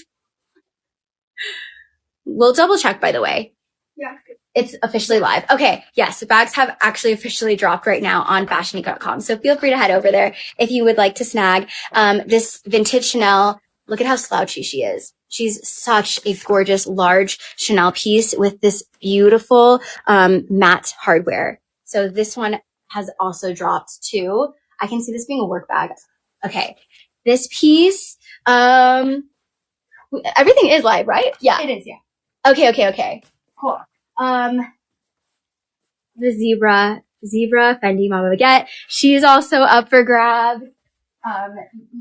We'll double check, by the way. Yeah. It's officially live. Okay. Yes. The bags have actually officially dropped right now on FashionNica.com. So feel free to head over there if you would like to snag this vintage Chanel. Look at how slouchy she is. She's such a gorgeous, large Chanel piece with this beautiful matte hardware. So this one has also dropped too. I can see this being a work bag. Okay. This piece, everything is live, right? Yeah. It is, yeah. Okay. Cool. The Zebra Fendi Mama Baguette. She's also up for grabs.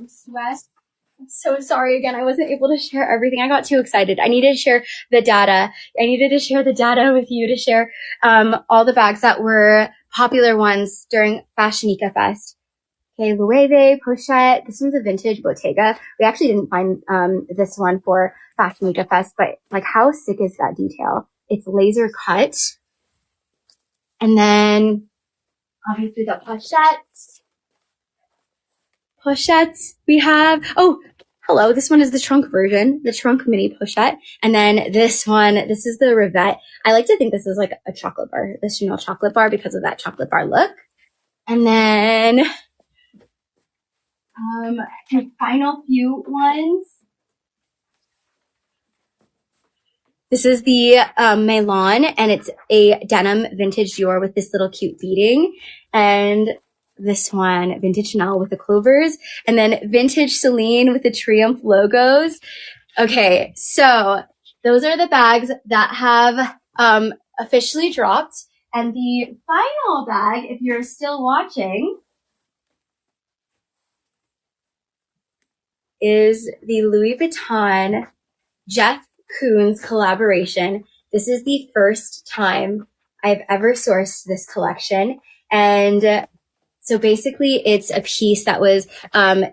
East West. I'm so sorry again. I wasn't able to share everything. I got too excited. I needed to share the data. I needed to share the data with you to share all the bags that were popular ones during FashionNica Fest. Okay, Loewe pochette. This one's a vintage Bottega. We actually didn't find this one for FashionNica Fest, but how sick is that detail? It's laser cut. And then obviously the pochettes we have. Oh, hello. This one is the trunk version, the trunk mini pochette. And then this one, this is the Revette. I like to think this is like a chocolate bar, the Chanel chocolate bar because of that chocolate bar look. And then the final few ones. This is the Milan, and it's a denim vintage Dior with this little cute beading. And this one, vintage Chanel with the clovers, and then vintage Celine with the Triumph logos. Okay, so those are the bags that have officially dropped. And the final bag, if you're still watching, is the Louis Vuitton Jeff Koons collaboration. This is the first time I've ever sourced this collection. And so basically, it's a piece that was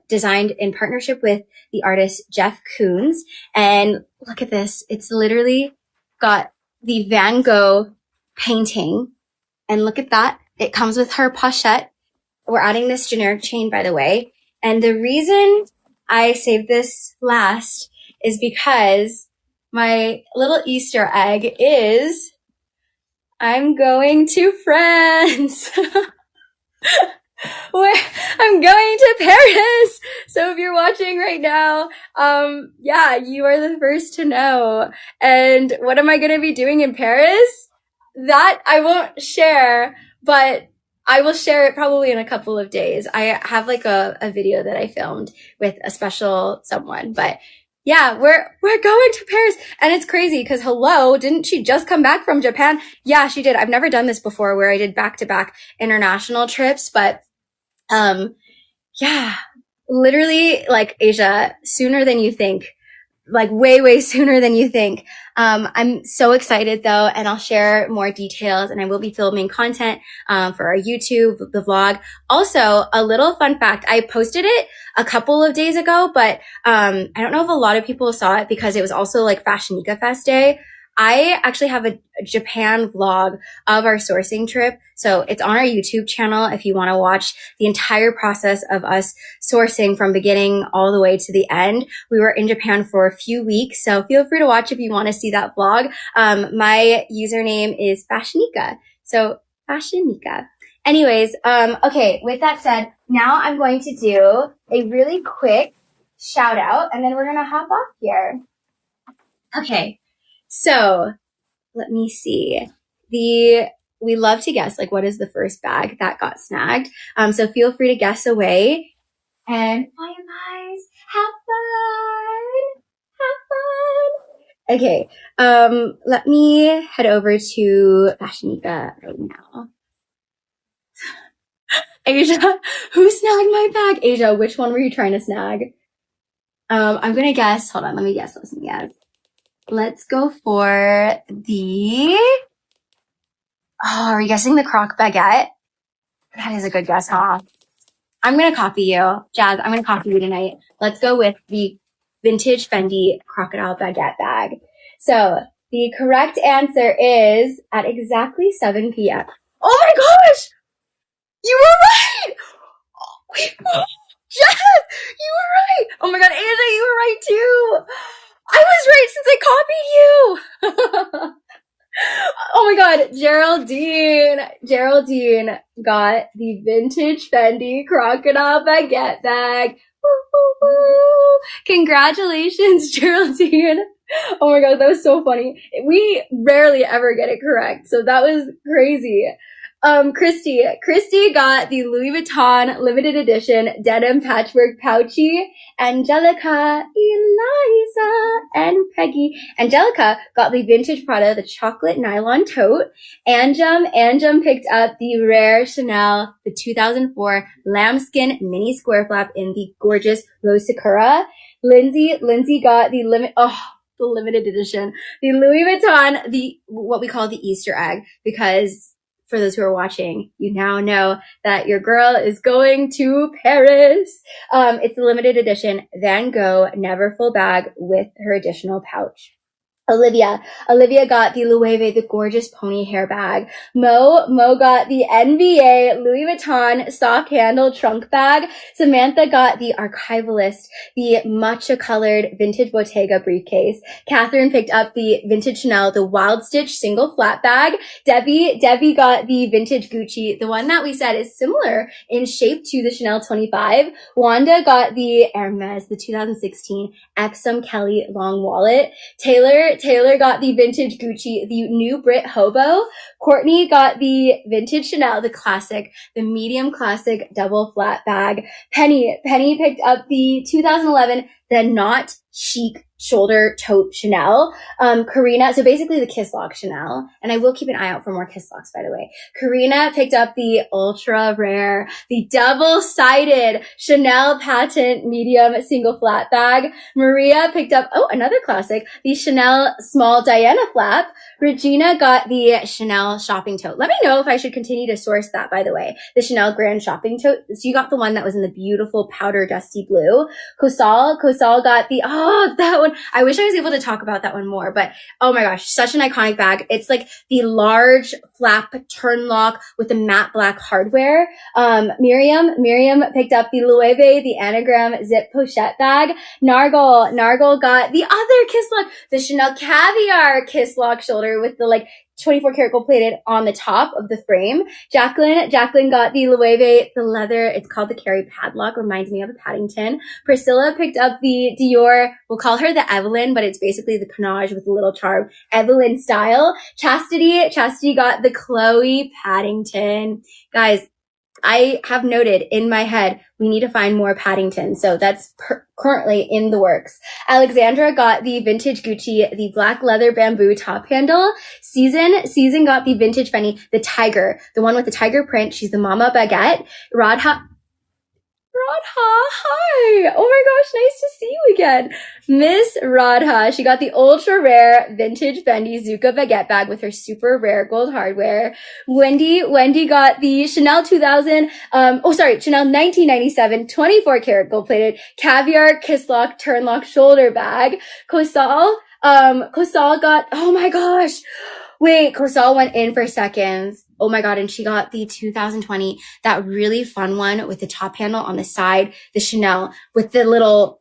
designed in partnership with the artist Jeff Koons. And look at this. It's literally got the Van Gogh painting. And look at that. It comes with her pochette. We're adding this generic chain, by the way. And the reason I saved this last is because my little Easter egg is I'm going to France. I'm going to Paris. So if you're watching right now, yeah, you are the first to know. And what am I going to be doing in Paris? that I won't share, but I will share it probably in a couple of days. I have like a video that I filmed with a special someone, but yeah, we're going to Paris, and it's crazy because hello, didn't she just come back from Japan? Yeah, she did. I've never done this before where I did back to back international trips, but yeah, literally like Asia, sooner than you think, like way sooner than you think. I'm so excited though, and I'll share more details, and I will be filming content for our YouTube, the vlog. Also, a little fun fact, I posted it a couple of days ago, but I don't know if a lot of people saw it because it was also like FashionNica Fest Day. I actually have a Japan vlog of our sourcing trip. So it's on our YouTube channel if you want to watch the entire process of us sourcing from beginning all the way to the end. We were in Japan for a few weeks, so feel free to watch if you want to see that vlog. My username is FashionNica. So FashionNica. Anyways, okay, with that said, now I'm going to do a really quick shout out and then we're going to hop off here. Okay. So let me see. We love to guess, like, what is the first bag that got snagged? So feel free to guess away. And bye, guys. Have fun. Have fun. Okay. Let me head over to FashionNica right now. Asia, who snagged my bag? Asia, which one were you trying to snag? I'm gonna guess. Hold on. Let me guess. Let's go for the... Oh, are you guessing the croc baguette? That is a good guess, huh? I'm going to copy you. Jazz, I'm going to copy you tonight. Let's go with the vintage Fendi crocodile baguette bag. So the correct answer is at exactly 7 p.m. Oh my gosh! You were right! Oh, Jazz, you were right! Oh my god, Asia, you were right too! I was right since I copied you! Oh my god, Geraldine got the vintage Fendi crocodile baguette bag. Woo, woo, woo. Congratulations, Geraldine. Oh my god, that was so funny. We rarely ever get it correct, so that was crazy. Christy got the Louis Vuitton limited edition denim patchwork pouchy. Angelica, Eliza, and Peggy. Angelica got the vintage Prada, the chocolate nylon tote. Anjum picked up the rare Chanel, the 2004 lambskin mini square flap in the gorgeous rose sakura. Lindsay got the limited edition, the Louis Vuitton, what we call the Easter egg, because for those who are watching, you now know that your girl is going to Paris. It's a limited edition Van Gogh Never Full bag with her additional pouch. Olivia got the Loewe, the gorgeous pony hair bag. Mo got the NBA Louis Vuitton soft handle trunk bag. Samantha got the Archivalist, the matcha colored vintage Bottega briefcase. Catherine picked up the vintage Chanel, the Wild Stitch single flat bag. Debbie got the vintage Gucci, the one that we said is similar in shape to the Chanel 25. Wanda got the Hermes, the 2016 Epsom Kelly long wallet. Taylor got the vintage Gucci, the new Brit Hobo. Courtney got the vintage Chanel, the classic, the medium classic double flat bag. Penny picked up the 2011, the not chic shoulder tote Chanel. Karina, so basically the Kiss Lock Chanel, and I will keep an eye out for more Kiss Locks, by the way. Karina picked up the ultra rare, the double-sided Chanel patent medium single flat bag. Maria picked up, another classic, the Chanel small Diana flap. Regina got the Chanel shopping tote. Let me know if I should continue to source that, by the way. The Chanel Grand shopping tote. So you got the one that was in the beautiful powder dusty blue. Kosal got the, that one. I wish I was able to talk about that one more, but oh my gosh, such an iconic bag. It's like the large flap turn lock with the matte black hardware. Miriam picked up the Loewe, the anagram zip pochette bag. Nargle got the other Kiss Lock, the Chanel Caviar Kiss Lock shoulder with the like 24 karat gold plated on the top of the frame. Jacqueline got the Loewe, the leather. It's called the Carrie padlock. Reminds me of a Paddington. Priscilla picked up the Dior. We'll call her the Evelyn, but it's basically the panache with a little charm. Evelyn style. Chastity got the Chloe Paddington. Guys, I have noted in my head, we need to find more Paddington. So that's currently in the works. Alexandra got the vintage Gucci, the black leather bamboo top handle. Season got the vintage Fendi, the tiger, the one with the tiger print. She's the Mama Baguette. Radha, hi. Oh my gosh, nice to see you again. Miss Radha, she got the ultra rare vintage Fendi Zucca baguette bag with her super rare gold hardware. Wendy got the Chanel 2000, Chanel 1997 24 karat gold plated caviar kiss lock turn lock shoulder bag. Kosal got, oh my gosh. Wait, Cosal went in for seconds. Oh my God. And she got the 2020, that really fun one with the top handle on the side, the Chanel with the little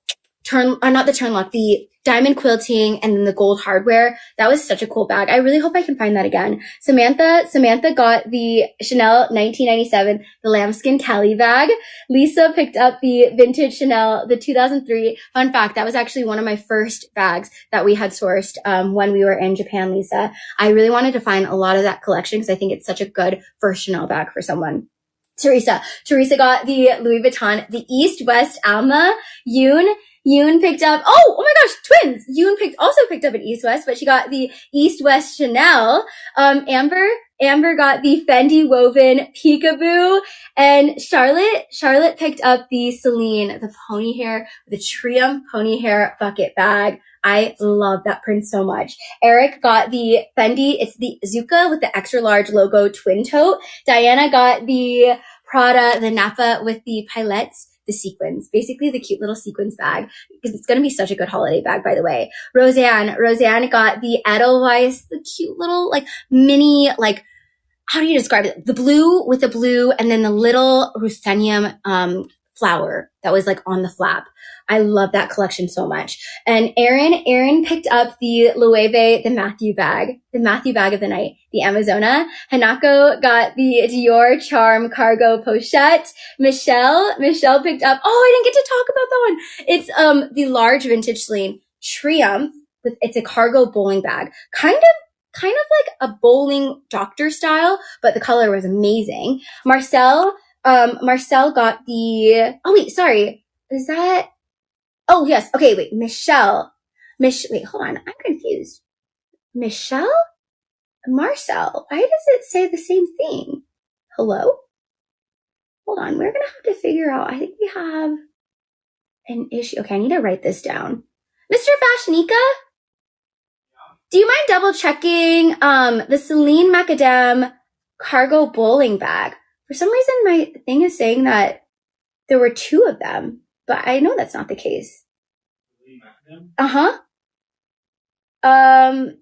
not the turn lock, the diamond quilting and then the gold hardware. That was such a cool bag. I really hope I can find that again. Samantha got the Chanel 1997, the lambskin Cali bag. Lisa picked up the vintage Chanel, the 2003. Fun fact, that was actually one of my first bags that we had sourced when we were in Japan, Lisa. I really wanted to find a lot of that collection because I think it's such a good first Chanel bag for someone. Teresa got the Louis Vuitton, the East West Alma. Yoon picked up, oh my gosh, twins. Yoon also picked up an East West, but she got the East West Chanel. Amber got the Fendi woven Peekaboo, and Charlotte picked up the Celine, the pony hair, the Triumph pony hair bucket bag. I love that print so much. Eric got the Fendi, it's the Zucca with the extra large logo twin tote. Diana got the Prada, the Napa with the pilettes, the sequins, basically the cute little sequins bag, because it's going to be such a good holiday bag, by the way. Roseanne got the Edelweiss, the cute little like mini, like, how do you describe it? The blue with the blue and then the little ruthenium flower that was like on the flap. I love that collection so much. And Erin picked up the Loewe, the Matthew bag of the night, the Amazona. Hanako got the Dior Charm cargo pochette. Michelle picked up, I didn't get to talk about that one. It's the large vintage Celine Triumph with, it's a cargo bowling bag. Kind of like a bowling doctor style, but the color was amazing. Marcel got the, is that, oh yes, okay, wait, wait, hold on, I'm confused. Marcel? Why does it say the same thing? Hello? Hold on, we're gonna have to figure out, I think we have an issue. Okay, I need to write this down. Mr. FashionNica? Do you mind double checking the Celine Macadam cargo bowling bag? For some reason, my thing is saying that there were two of them, but I know that's not the case. Celine Macadam?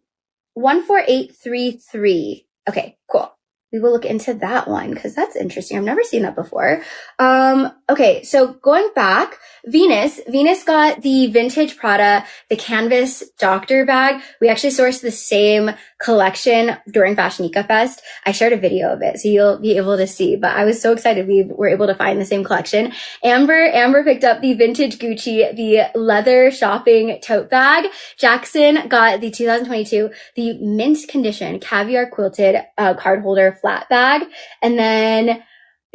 14833. Okay, cool. We will look into that one because that's interesting. I've never seen that before. Okay, so going back, Venus got the vintage Prada, the canvas doctor bag. We actually sourced the same collection during FashionNica Fest. I shared a video of it, so you'll be able to see, but I was so excited we were able to find the same collection. Amber picked up the vintage Gucci, the leather shopping tote bag. Jackson got the 2022, the mint condition caviar quilted card holder flat bag. And then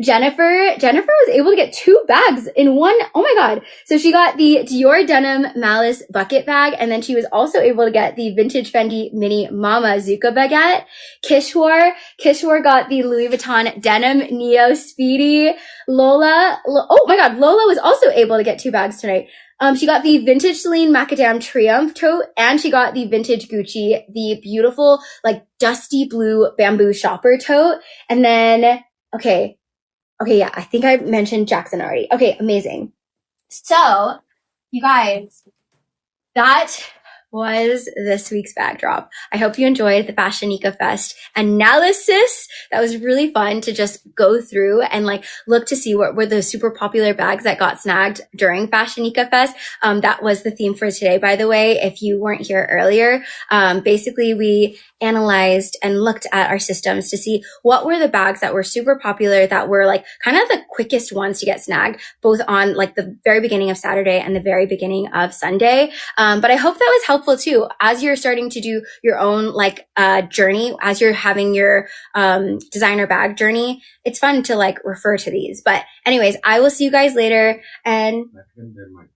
Jennifer was able to get two bags in one. Oh my God. So she got the Dior denim malice bucket bag. And then she was also able to get the vintage Fendi mini Mama Zucca baguette. Kishwar got the Louis Vuitton denim Neo Speedy. Lola was also able to get two bags tonight. She got the vintage Celine Macadam Triumph tote, and she got the vintage Gucci, the beautiful, like, dusty blue bamboo shopper tote. And then, okay, yeah, I think I mentioned Jackson already. Okay, amazing. So, you guys, that was this week's bag drop. I hope you enjoyed the FashionNica Fest analysis. That was really fun to just go through and like look to see what were the super popular bags that got snagged during FashionNica Fest. That was the theme for today, by the way. If you weren't here earlier, basically we analyzed and looked at our systems to see what were the bags that were super popular, that were like kind of the quickest ones to get snagged, both on like the very beginning of Saturday and the very beginning of Sunday. But I hope that was helpful too, as you're starting to do your own like journey, as you're having your designer bag journey. It's fun to like refer to these. But anyways, I will see you guys later. And there might have been an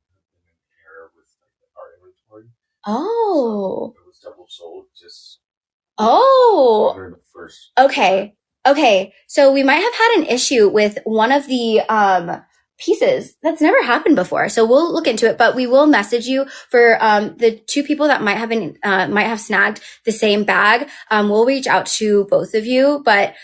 error with like our inventory. Oh. So it was double sold. Just oh. First. Okay. So we might have had an issue with one of the pieces. That's never happened before. So we'll look into it, but we will message you for the two people that might have snagged the same bag. We'll reach out to both of you, but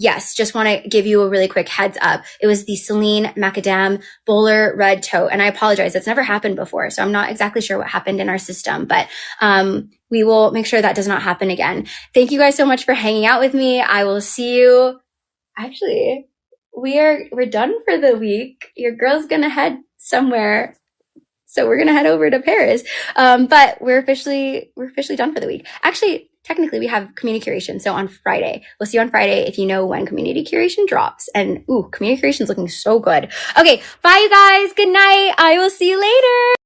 yes, just want to give you a really quick heads up. It was the Celine Macadam Bowler Red Tote. And I apologize. It's never happened before. So I'm not exactly sure what happened in our system, but we will make sure that does not happen again. Thank you guys so much for hanging out with me. I will see you. Actually, we're done for the week. Your girl's going to head somewhere. So we're going to head over to Paris. But we're officially done for the week. Actually, technically we have community curation. So on Friday, we'll see you on Friday if you know when community curation drops. And community curation is looking so good. Okay. Bye you guys. Good night. I will see you later.